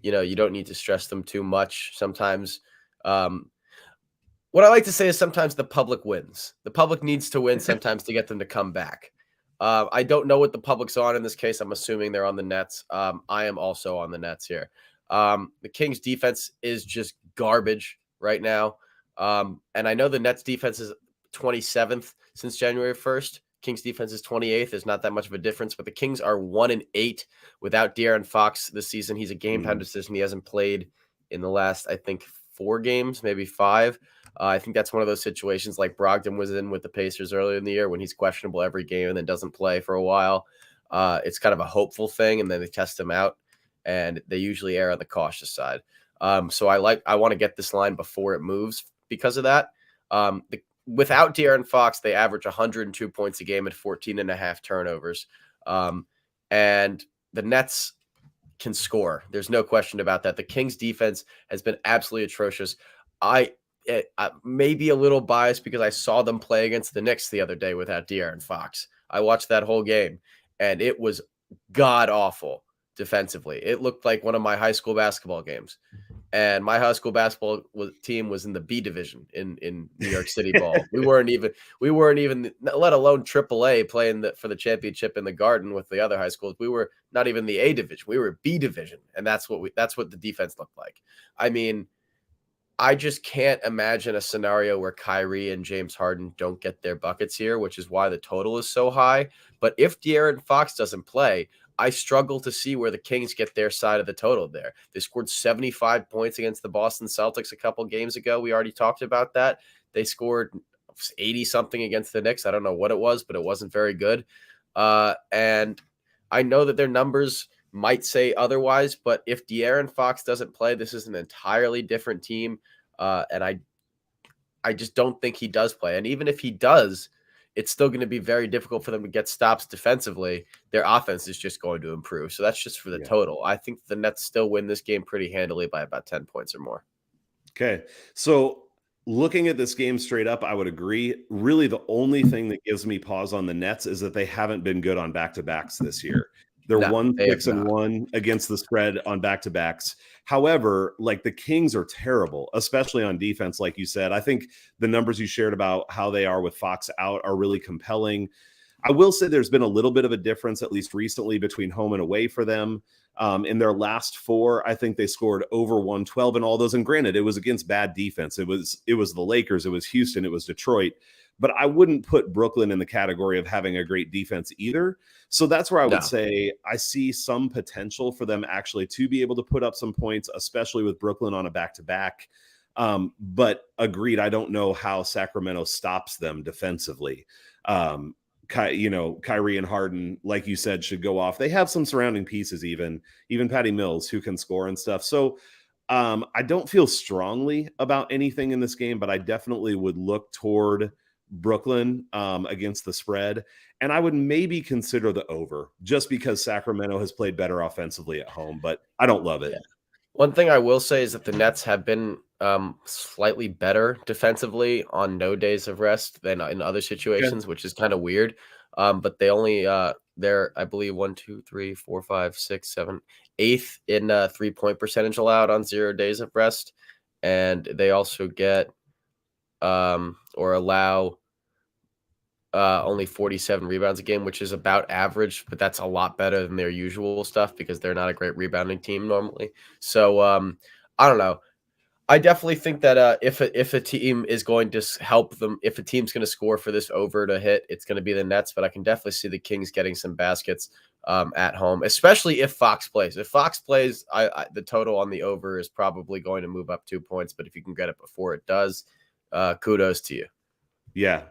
you don't need to stress them too much. Sometimes, what I like to say is sometimes the public wins. The public needs to win sometimes to get them to come back. I don't know what the public's on in this case. I'm assuming they're on the Nets. I am also on the Nets here. The Kings defense is just garbage right now. And I know the Nets defense is 27th since January 1st. Kings defense is 28th. There's not that much of a difference, but the Kings are 1-8 without De'Aaron Fox this season. He's a game time decision. He hasn't played in the last, I think, 4 games, maybe 5. I think that's one of those situations like Brogdon was in with the Pacers earlier in the year when he's questionable every game and then doesn't play for a while. It's kind of a hopeful thing, and then they test him out, and they usually err on the cautious side. So I want to get this line before it moves because of that. Without De'Aaron Fox, they average 102 points a game and 14.5 turnovers. And the Nets can score. There's no question about that. The Kings defense has been absolutely atrocious. I may be a little biased because I saw them play against the Knicks the other day without De'Aaron Fox. I watched that whole game, and it was god-awful defensively. It looked like one of my high school basketball games. And my high school basketball team was in the B division in New York City ball. We weren't even, let alone AAA, playing for the championship in the Garden with the other high schools. We were not even the A division. We were B division, and that's what the defense looked like. I mean, I just can't imagine a scenario where Kyrie and James Harden don't get their buckets here, which is why the total is so high. But if De'Aaron Fox doesn't play, I struggle to see where the Kings get their side of the total there. They scored 75 points against the Boston Celtics a couple games ago. We already talked about that. They scored 80-something against the Knicks. I don't know what it was, but it wasn't very good. And I know that their numbers might say otherwise, but if De'Aaron Fox doesn't play, this is an entirely different team. And I just don't think he does play. And even if he does, it's still going to be very difficult for them to get stops defensively. Their offense is just going to improve. So that's just for the total. I think the Nets still win this game pretty handily by about 10 points or more. Okay. So looking at this game straight up, I would agree. Really, the only thing that gives me pause on the Nets is that they haven't been good on back-to-backs this year. They're 1-6-1 against the spread on back-to-backs. However, like the Kings are terrible, especially on defense, like you said. I think the numbers you shared about how they are with Fox out are really compelling. I will say there's been a little bit of a difference, at least recently, between home and away for them. In their last 4, I think they scored over 112 in all those. And granted, it was against bad defense. It was the Lakers, it was Houston, it was Detroit. But I wouldn't put Brooklyn in the category of having a great defense either. So that's where I would say I see some potential for them actually to be able to put up some points, especially with Brooklyn on a back-to-back. But agreed, I don't know how Sacramento stops them defensively. Kyrie and Harden, like you said, should go off. They have some surrounding pieces, even Patty Mills, who can score and stuff. So I don't feel strongly about anything in this game, but I definitely would look toward Brooklyn against the spread. And I would maybe consider the over just because Sacramento has played better offensively at home, but I don't love it. Yeah. One thing I will say is that the Nets have been slightly better defensively on no days of rest than in other situations, which is kind of weird. But they only they're, I believe, 1, 2, 3, 4, 5, 6, 7, 8th in 3-point percentage allowed on 0 days of rest. And they also get or allow only 47 rebounds a game, which is about average, but that's a lot better than their usual stuff because they're not a great rebounding team normally. So I don't know. I definitely think that if a team is going to help them, if a team's going to score for this over to hit, it's going to be the Nets. But I can definitely see the Kings getting some baskets at home, especially if Fox plays. If Fox plays, the total on the over is probably going to move up 2 points. But if you can get it before it does, kudos to you. Yeah,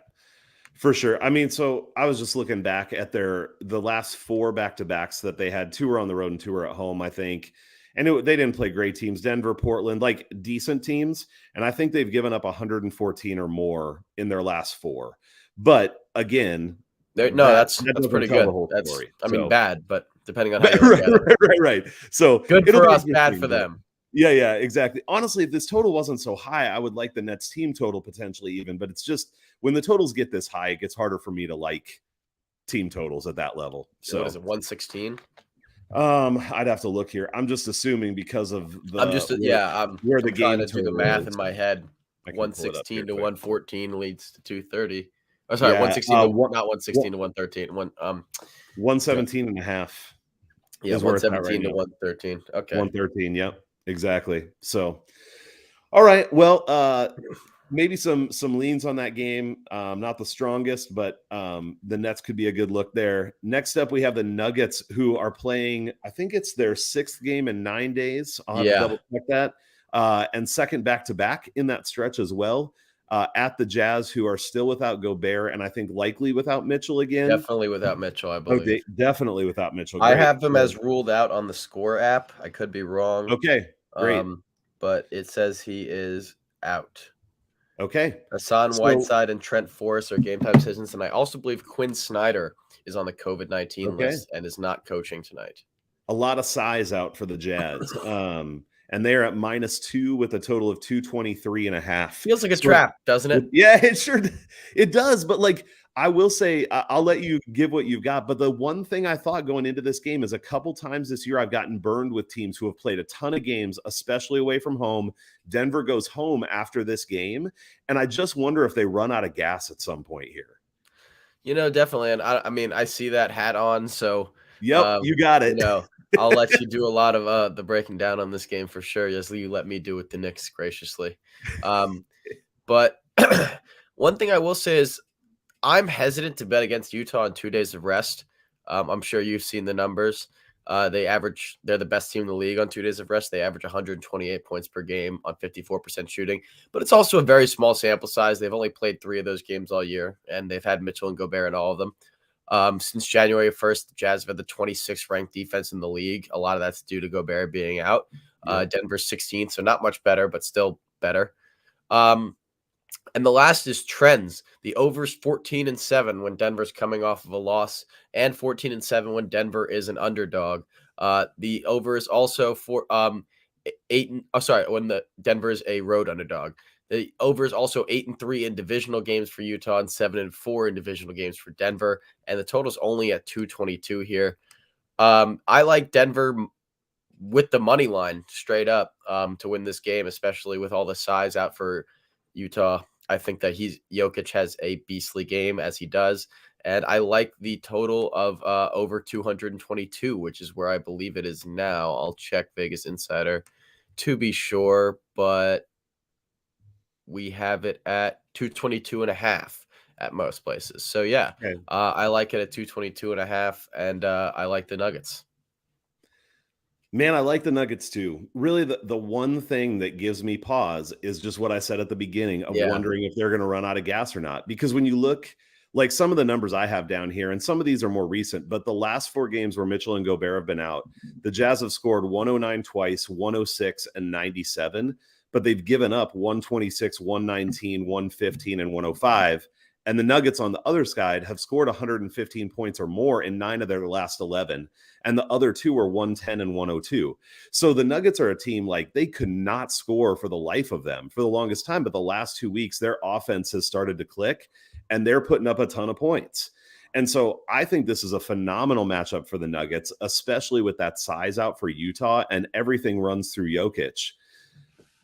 for sure. I mean, so I was just looking back at the last 4 back-to-backs that they had. 2 were on the road and 2 were at home, I think. And they didn't play great teams, Denver, Portland, like decent teams. And I think they've given up 114 or more in their last 4. But again, that's pretty good. That's story. I mean, bad, but depending on how you look at it. Right. So good for us, bad for them. Yeah, exactly. Honestly, if this total wasn't so high, I would like the Nets team total potentially even. But it's just when the totals get this high, it gets harder for me to like team totals at that level. So what is it, 116? I'd have to look here. I'm just assuming because of the I'm trying to do the math in my head. 116 to 114 leads to 230. Oh, sorry, 116 not 116 to 113. 117 and a half. Yeah, 117 to 113. Okay. 113, yep. Exactly. So all right. Well, maybe some leans on that game. Not the strongest, but the Nets could be a good look there. Next up, we have the Nuggets, who are playing, I think it's their 6th game in 9 days. I'll have to double check that. And second back-to-back in that stretch as well. At the Jazz, who are still without Gobert, and I think likely without Mitchell again. Definitely without Mitchell, I believe. Definitely without Mitchell. Great. I have them as ruled out on the Score app. I could be wrong. Okay, great. But it says he is out. Okay. Hassan Whiteside and Trent Forrest are game time decisions, and I also believe Quinn Snyder is on the COVID-19 list and is not coaching tonight. A lot of size out for the Jazz. And they're at -2 with a total of 223.5. Feels like a trap, doesn't it? Yeah, it does. But like, I will say, I'll let you give what you've got. But the one thing I thought going into this game is a couple times this year, I've gotten burned with teams who have played a ton of games, especially away from home. Denver goes home after this game. And I just wonder if they run out of gas at some point here. Definitely. And I mean, I see that hat on. So, Yep, you got it. I'll let you do a lot of the breaking down on this game for sure. As you let me do with the Knicks graciously. But one thing I will say is I'm hesitant to bet against Utah on 2 days of rest. I'm sure you've seen the numbers. They're the best team in the league on 2 days of rest. They average 128 points per game on 54% shooting, but it's also a very small sample size. They've only played 3 of those games all year, and they've had Mitchell and Gobert in all of them. Since January 1st, the Jazz have had the 26th ranked defense in the league. A lot of that's due to Gobert being out. Denver's 16th, so not much better, but still better. And the last is trends. The over's 14-7 when Denver's coming off of a loss, and 14-7 when Denver is an underdog. The over is also when the Denver is a road underdog. The over is also 8-3 in divisional games for Utah and 7-4 in divisional games for Denver. And the total's only at 222 here. I like Denver with the money line straight up to win this game, especially with all the size out for Utah. I think that Jokic has a beastly game as he does. And I like the total of over 222, which is where I believe it is now. I'll check Vegas Insider to be sure, but we have it at 222.5 at most places. So yeah, okay. I like it at 222.5, and I like the Nuggets. Man, I like the Nuggets too. Really, the one thing that gives me pause is just what I said at the beginning of wondering if they're going to run out of gas or not. Because when you look, like some of the numbers I have down here, and some of these are more recent, but the last 4 games where Mitchell and Gobert have been out, the Jazz have scored 109 twice, 106, and 97, but they've given up 126, 119, 115, and 105. And the Nuggets on the other side have scored 115 points or more in 9 of their last 11. And the other 2 are 110 and 102. So the Nuggets are a team like they could not score for the life of them for the longest time. But the last 2 weeks, their offense has started to click and they're putting up a ton of points. And so I think this is a phenomenal matchup for the Nuggets, especially with that size out for Utah and everything runs through Jokic.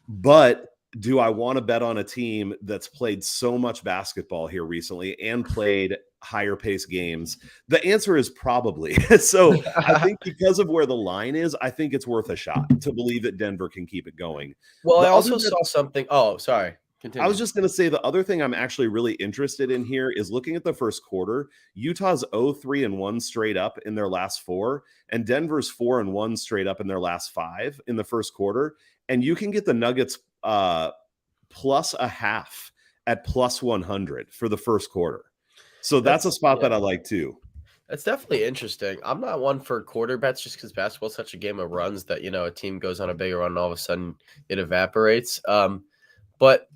But do I want to bet on a team that's played so much basketball here recently and played higher paced games? The answer is probably. So I think because of where the line is, I think it's worth a shot to believe that Denver can keep it going. Well, I also saw something. Oh, sorry. Continue. I was just going to say the other thing I'm actually really interested in here is looking at the first quarter. Utah's 0-3-1 straight up in their last 4, and Denver's 4-1 straight up in their last 5 in the first quarter. And you can get the Nuggets plus a half at plus 100 for the first quarter. So that's a spot that I like too. That's definitely interesting. I'm not one for quarter bets just because basketball's such a game of runs that, a team goes on a bigger run and all of a sudden it evaporates. But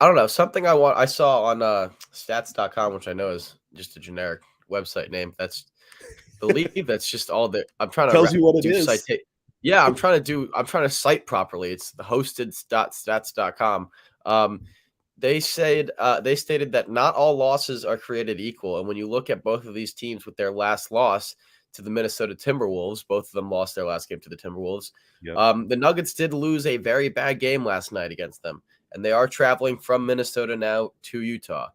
I don't know, something I saw on stats.com, which I know is just a generic website name. That's that's just all that I'm trying to tells you what it is. Yeah, I'm trying to cite properly. It's the hosted.stats.com. They stated that not all losses are created equal. And when you look at both of these teams with their last loss to the Minnesota Timberwolves, both of them lost their last game to the Timberwolves. Yep. The Nuggets did lose a very bad game last night against them. And they are traveling from Minnesota now to Utah.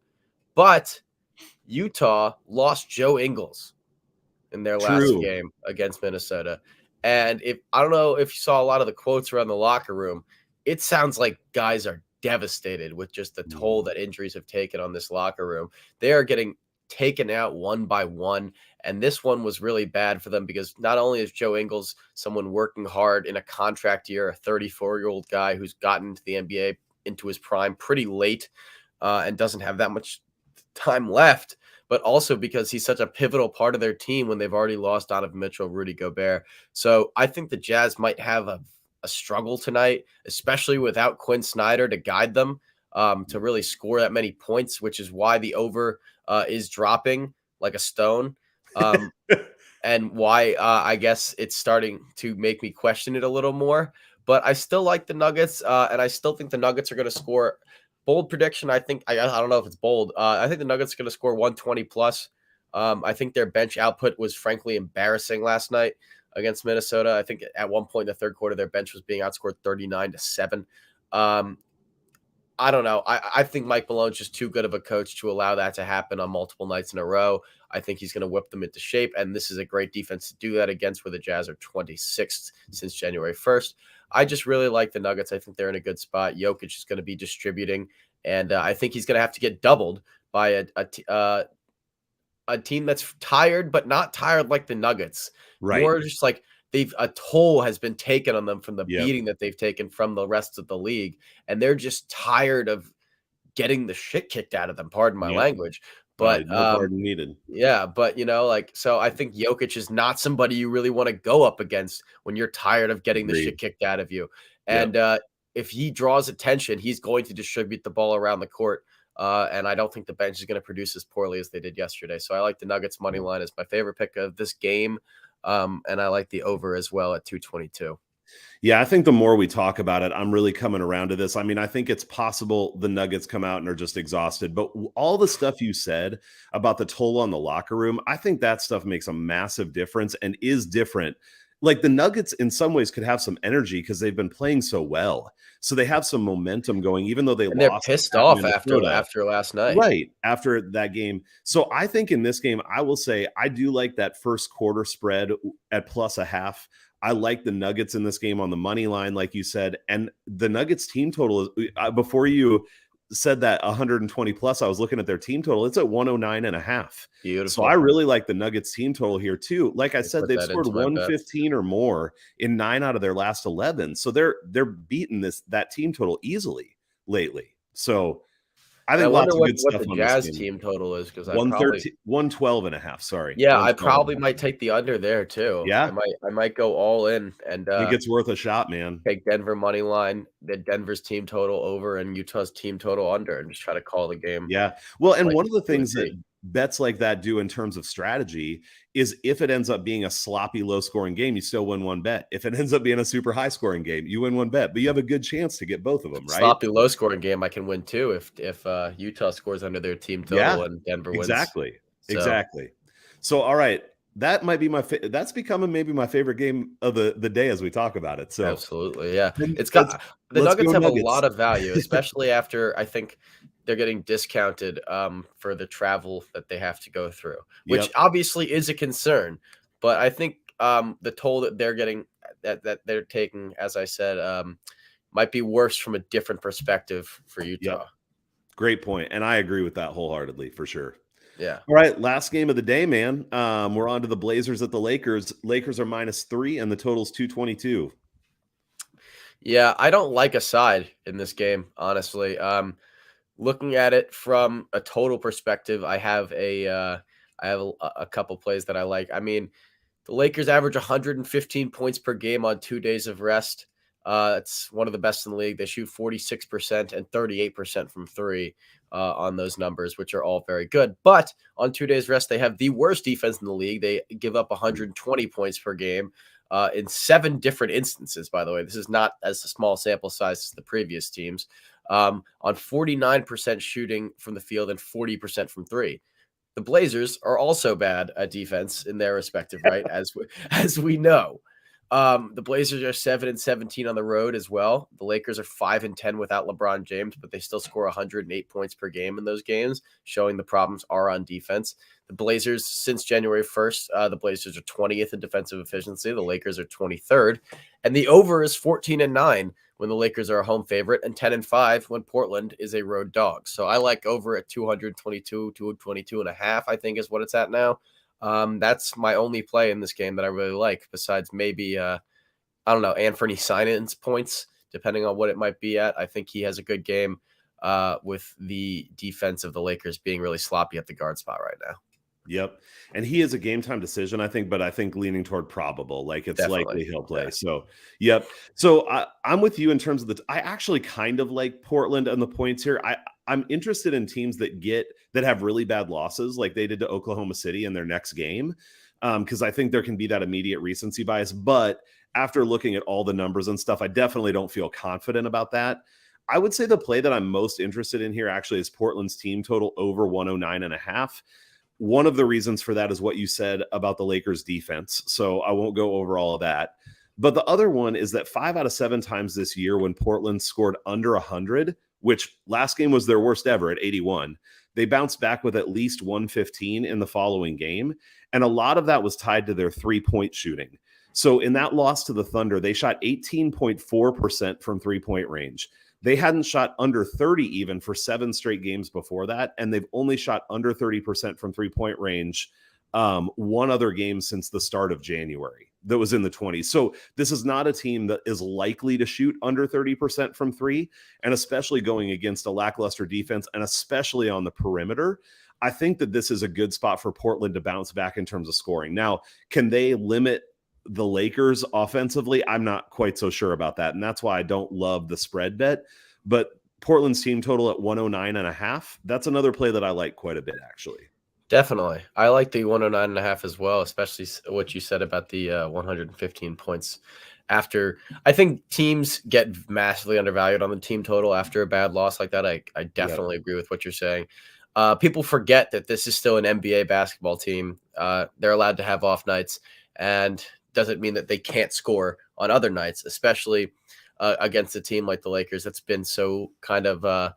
But Utah lost Joe Ingles in their last game against Minnesota. And I don't know if you saw a lot of the quotes around the locker room, it sounds like guys are devastated with just the toll that injuries have taken on this locker room. They are getting taken out one by one. And this one was really bad for them because not only is Joe Ingles someone working hard in a contract year, a 34-year-old guy who's gotten into the NBA into his prime pretty late and doesn't have that much time left, but also because he's such a pivotal part of their team when they've already lost Donovan Mitchell, Rudy Gobert. So I think the Jazz might have a struggle tonight, especially without Quinn Snyder to guide them to really score that many points, which is why the over is dropping like a stone. And why I guess it's starting to make me question it a little more. But I still like the Nuggets, and I still think the Nuggets are going to score Bold prediction. I think I don't know if it's bold. I think the Nuggets are going to score 120 plus. I think their bench output was frankly embarrassing last night against Minnesota. I think at one point in the third quarter, their bench was being outscored 39-7. I don't know. I think Mike Malone's just too good of a coach to allow that to happen on multiple nights in a row. I think he's going to whip them into shape, and this is a great defense to do that against, where the Jazz are 26th since January 1st. I just really like the Nuggets. I think they're in a good spot. Jokic is going to be distributing, and I think he's going to have to get doubled by a team that's tired, but not tired like the Nuggets. Right. More just like a toll has been taken on them from the Yep. beating that they've taken from the rest of the league. And they're just tired of getting the shit kicked out of them. Pardon my Yep. language. But no pardon needed. yeah, but so I think Jokic is not somebody you really want to go up against when you're tired of getting the shit kicked out of you. And if he draws attention, he's going to distribute the ball around the court. And I don't think the bench is going to produce as poorly as they did yesterday. So I like the Nuggets money line as my favorite pick of this game. And I like the over as well at 222. Yeah, I think the more we talk about it, I'm really coming around to this. I mean, I think it's possible the Nuggets come out and are just exhausted, but all the stuff you said about the toll on the locker room, I think that stuff makes a massive difference and is different. Like the Nuggets in some ways could have some energy because they've been playing so well. So they have some momentum going, even though they're lost. Pissed off after last night. Right. After that game. So I think in this game, I will say I do like that first quarter spread at +0.5. I like the Nuggets in this game on the money line, like you said. And the Nuggets team total is, before you said that 120 plus, I was looking at their team total. It's at 109.5. Beautiful. So I really like the Nuggets team total here too. Like I said, they've scored 115 or more in 9 out of their last 11. So they're beating that team total easily lately. So I think lots of good stuff what the on Jazz this team total is, because 112.5. Sorry. Yeah, I probably might take the under there too. Yeah, I might go all in and I think it's worth a shot, man. Take Denver money line, the Denver's team total over, and Utah's team total under, and just try to call the game. Yeah. Well, and one of the things that bets like that do in terms of strategy is if it ends up being a sloppy, low-scoring game, you still win one bet. If it ends up being a super high-scoring game, you win one bet, but you have a good chance to get both of them, right? Sloppy, low-scoring game, I can win too if Utah scores under their team total and Denver wins. Exactly. So, all right, that might be that's becoming maybe my favorite game of the day as we talk about it. So absolutely, yeah, it's got the Nuggets have a lot of value, especially after I think they're getting discounted for the travel that they have to go through, which obviously is a concern. But I think the toll that they're getting, that they're taking, as I said, might be worse from a different perspective for Utah. Yep. Great point. And I agree with that wholeheartedly, for sure. Yeah. All right. Last game of the day, man. We're on to the Blazers at the Lakers. Lakers are -3 and the total's 222. Yeah, I don't like a side in this game, honestly. Looking at it from a total perspective, I have a couple plays that I like. I mean, the Lakers average 115 points per game on 2 days of rest. It's one of the best in the league. They shoot 46% and 38% from three on those numbers, which are all very good. But on 2 days rest, they have the worst defense in the league. They give up 120 points per game in 7 different instances, by the way. This is not as a small sample size as the previous teams. On 49% shooting from the field and 40% from three. The Blazers are also bad at defense in their respective right, as we know. The Blazers are 7-17 on the road as well. The Lakers are 5-10 without LeBron James, but they still score 108 points per game in those games, showing the problems are on defense. The Blazers, since January 1st, the Blazers are 20th in defensive efficiency. The Lakers are 23rd. And the over is 14-9 when the Lakers are a home favorite and 10-5 when Portland is a road dog. So I like over at 222.5, I think is what it's at now. That's my only play in this game that I really like, besides maybe, I don't know, Anthony Simons points, depending on what it might be at. I think he has a good game with the defense of the Lakers being really sloppy at the guard spot right now. Yep. And he is a game time decision, I think, but I think leaning toward probable, like it's Definitely. likely he'll play. Yeah. So, yep. So I'm with you in terms of I actually kind of like Portland and the points here. I'm interested in teams that have really bad losses like they did to Oklahoma City in their next game. Because I think there can be that immediate recency bias. But after looking at all the numbers and stuff, I definitely don't feel confident about that. I would say the play that I'm most interested in here actually is Portland's team total over 109.5. One of the reasons for that is what you said about the Lakers defense. So I won't go over all of that. But the other one is that 5 out of 7 times this year when Portland scored under 100, which last game was their worst ever at 81, they bounced back with at least 115 in the following game. And a lot of that was tied to their 3-point shooting. So in that loss to the Thunder, they shot 18.4% from 3-point range. They hadn't shot under 30 even for 7 straight games before that, and they've only shot under 30% from 3-point range one other game since the start of January that was in the 20s. So this is not a team that is likely to shoot under 30% from 3, and especially going against a lackluster defense, and especially on the perimeter. I think that this is a good spot for Portland to bounce back in terms of scoring. Now, can they limit the Lakers offensively? I'm not quite so sure about that. And that's why I don't love the spread bet. But Portland's team total at 109.5, that's another play that I like quite a bit, actually. Definitely. I like the 109.5 as well, especially what you said about the 115 points. After, I think teams get massively undervalued on the team total after a bad loss like that. I definitely agree with what you're saying. People forget that this is still an NBA basketball team. They're allowed to have off nights, and doesn't mean that they can't score on other nights, especially against a team like the Lakers that's been so kind of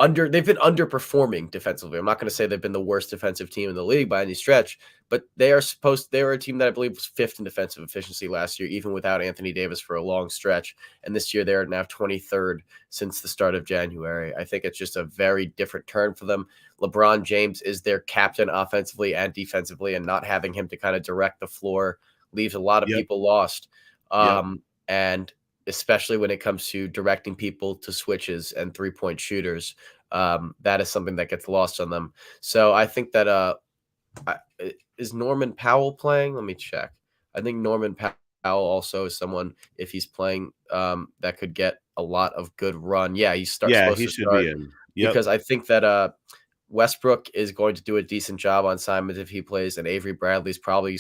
they've been underperforming defensively. I'm not going to say they've been the worst defensive team in the league by any stretch, but they were a team that I believe was 5th in defensive efficiency last year, even without Anthony Davis for a long stretch. And this year they're now 23rd since the start of January. I think it's just a very different turn for them. LeBron James is their captain offensively and defensively, and not having him to kind of direct the floor leaves a lot of people lost. And especially when it comes to directing people to switches and 3-point shooters, that is something that gets lost on them. So I think that is Norman Powell playing? Let me check. I think Norman Powell also is someone, if he's playing, that could get a lot of good run. Yeah, he should be in. Because I think that Westbrook is going to do a decent job on Simons if he plays, and Avery Bradley's probably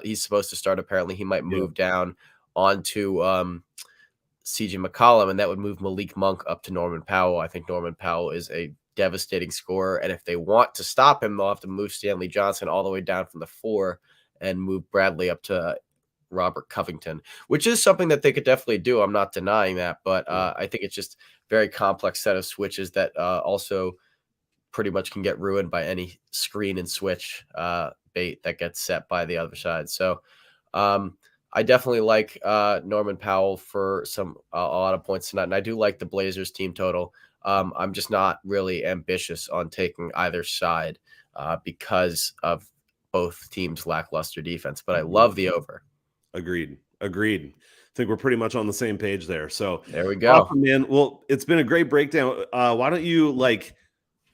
he's supposed to start. Apparently, he might move down onto CJ McCollum, and that would move Malik Monk up to Norman Powell. I think Norman Powell is a devastating scorer, and if they want to stop him, they'll have to move Stanley Johnson all the way down from the 4 and move Bradley up to Robert Covington, which is something that they could definitely do. I'm not denying that, but I think it's just very complex set of switches that also pretty much can get ruined by any screen and switch bait that gets set by the other side. So I definitely like Norman Powell for a lot of points tonight. And I do like the Blazers team total. I'm just not really ambitious on taking either side because of both teams' lackluster defense, but I love the over. Agreed. I think we're pretty much on the same page there. So there we go. Awesome, man. Well, it's been a great breakdown. Why don't you,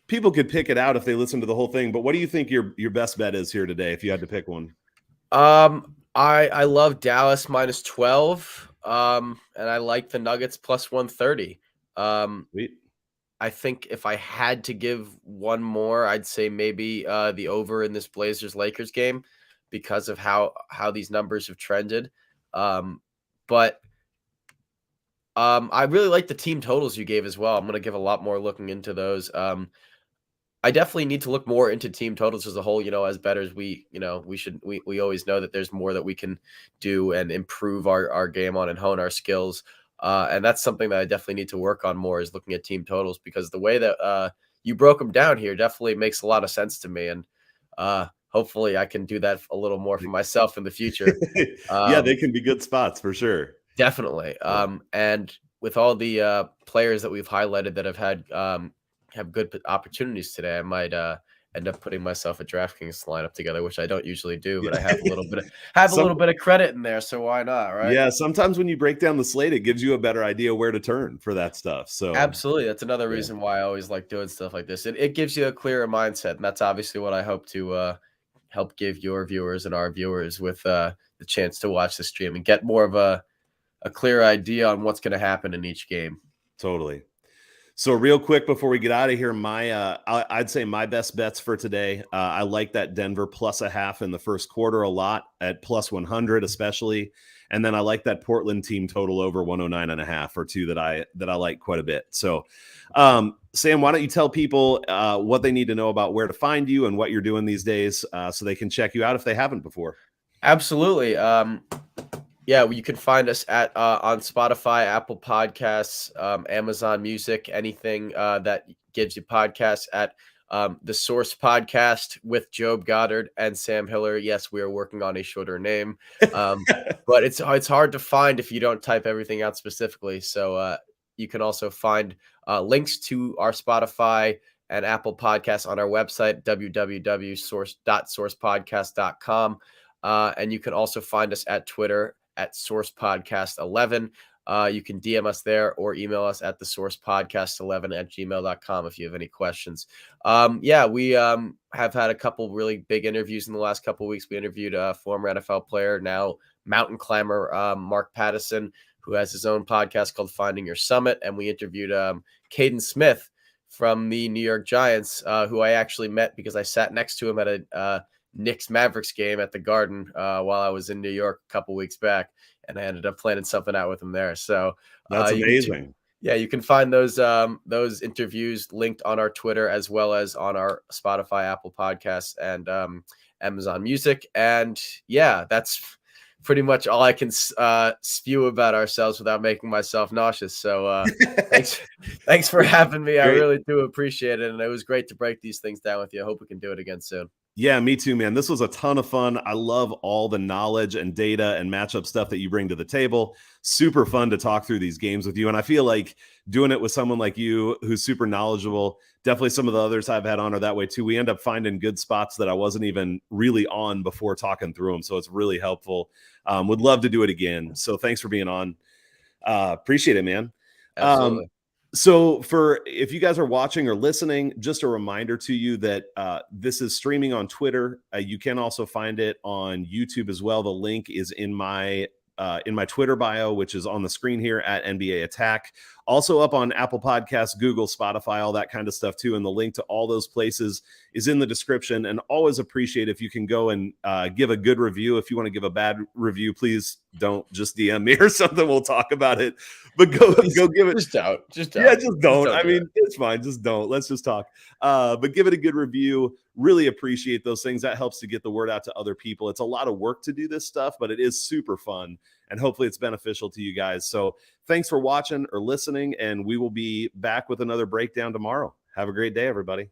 people could pick it out if they listen to the whole thing, but what do you think your best bet is here today if you had to pick one? I love Dallas -12, and I like the Nuggets +130. Sweet. I think if I had to give one more, I'd say maybe the over in this Blazers-Lakers game because of how these numbers have trended. But I really like the team totals you gave as well. I'm going to give a lot more looking into those. I definitely need to look more into team totals as a whole. As bettors, we always know that there's more that we can do and improve our game on and hone our skills. And that's something that I definitely need to work on more, is looking at team totals, because the way that you broke them down here definitely makes a lot of sense to me. And hopefully I can do that a little more for myself in the future. Yeah, they can be good spots for sure. Definitely. And with all the players that we've highlighted that have had have good opportunities today, I might end up putting myself a DraftKings lineup together, which I don't usually do, but I have a little bit of credit in there, so why not, right? Yeah, sometimes when you break down the slate, it gives you a better idea where to turn for that stuff. So absolutely, that's another reason why I always like doing stuff like this. It gives you a clearer mindset, and that's obviously what I hope to help give your viewers and our viewers with the chance to watch the stream and get more of a clear idea on what's going to happen in each game. Totally. So real quick before we get out of here, I'd say my best bets for today. I like that Denver +0.5 in the first quarter a lot at +100 especially, and then I like that Portland team total over 109.5 or two that I like quite a bit. So, Sam, why don't you tell people what they need to know about where to find you and what you're doing these days, so they can check you out if they haven't before. Absolutely. Yeah, you can find us at on Spotify, Apple Podcasts, Amazon Music, anything that gives you podcasts at the Source Podcast with Job Goddard and Sam Hiller. Yes, we are working on a shorter name, but it's hard to find if you don't type everything out specifically. So you can also find links to our Spotify and Apple Podcasts on our website, www.sourcepodcast.com. And you can also find us at Twitter at Source Podcast 11. You can DM us there or email us at thesourcepodcast11@gmail.com if you have any questions. We have had a couple really big interviews in the last couple of weeks. We interviewed a former NFL player, now mountain climber, Mark Pattison, who has his own podcast called Finding Your Summit. And we interviewed Caden Smith from the New York Giants, who I actually met because I sat next to him at a Knicks Mavericks game at the Garden while I was in New York a couple weeks back, and I ended up planning something out with him there. So that's amazing. You can find those interviews linked on our Twitter as well as on our Spotify, Apple Podcasts, and Amazon Music. And yeah, that's pretty much all I can spew about ourselves without making myself nauseous. So thanks for having me. Great. I really do appreciate it, and it was great to break these things down with you. I hope we can do it again soon. Yeah, me too, man. This was a ton of fun. I love all the knowledge and data and matchup stuff that you bring to the table. Super fun to talk through these games with you. And I feel like doing it with someone like you who's super knowledgeable, definitely some of the others I've had on are that way too. We end up finding good spots that I wasn't even really on before talking through them. So it's really helpful. Would love to do it again. So thanks for being on. Appreciate it, man. Absolutely. So if you guys are watching or listening, just a reminder to you that this is streaming on Twitter. You can also find it on YouTube as well. The link is in my Twitter bio, which is on the screen here at NBA Attack. Also up on Apple Podcasts, Google, Spotify, all that kind of stuff too. And the link to all those places is in the description. And always appreciate if you can go and give a good review. If you want to give a bad review, please don't just DM me or something. We'll talk about it. But go give it. Just don't. Yeah, just don't. I mean, it's fine. Just don't. Let's just talk. But give it a good review. Really appreciate those things. That helps to get the word out to other people. It's a lot of work to do this stuff, but it is super fun. And hopefully it's beneficial to you guys. So thanks for watching or listening. And we will be back with another breakdown tomorrow. Have a great day, everybody.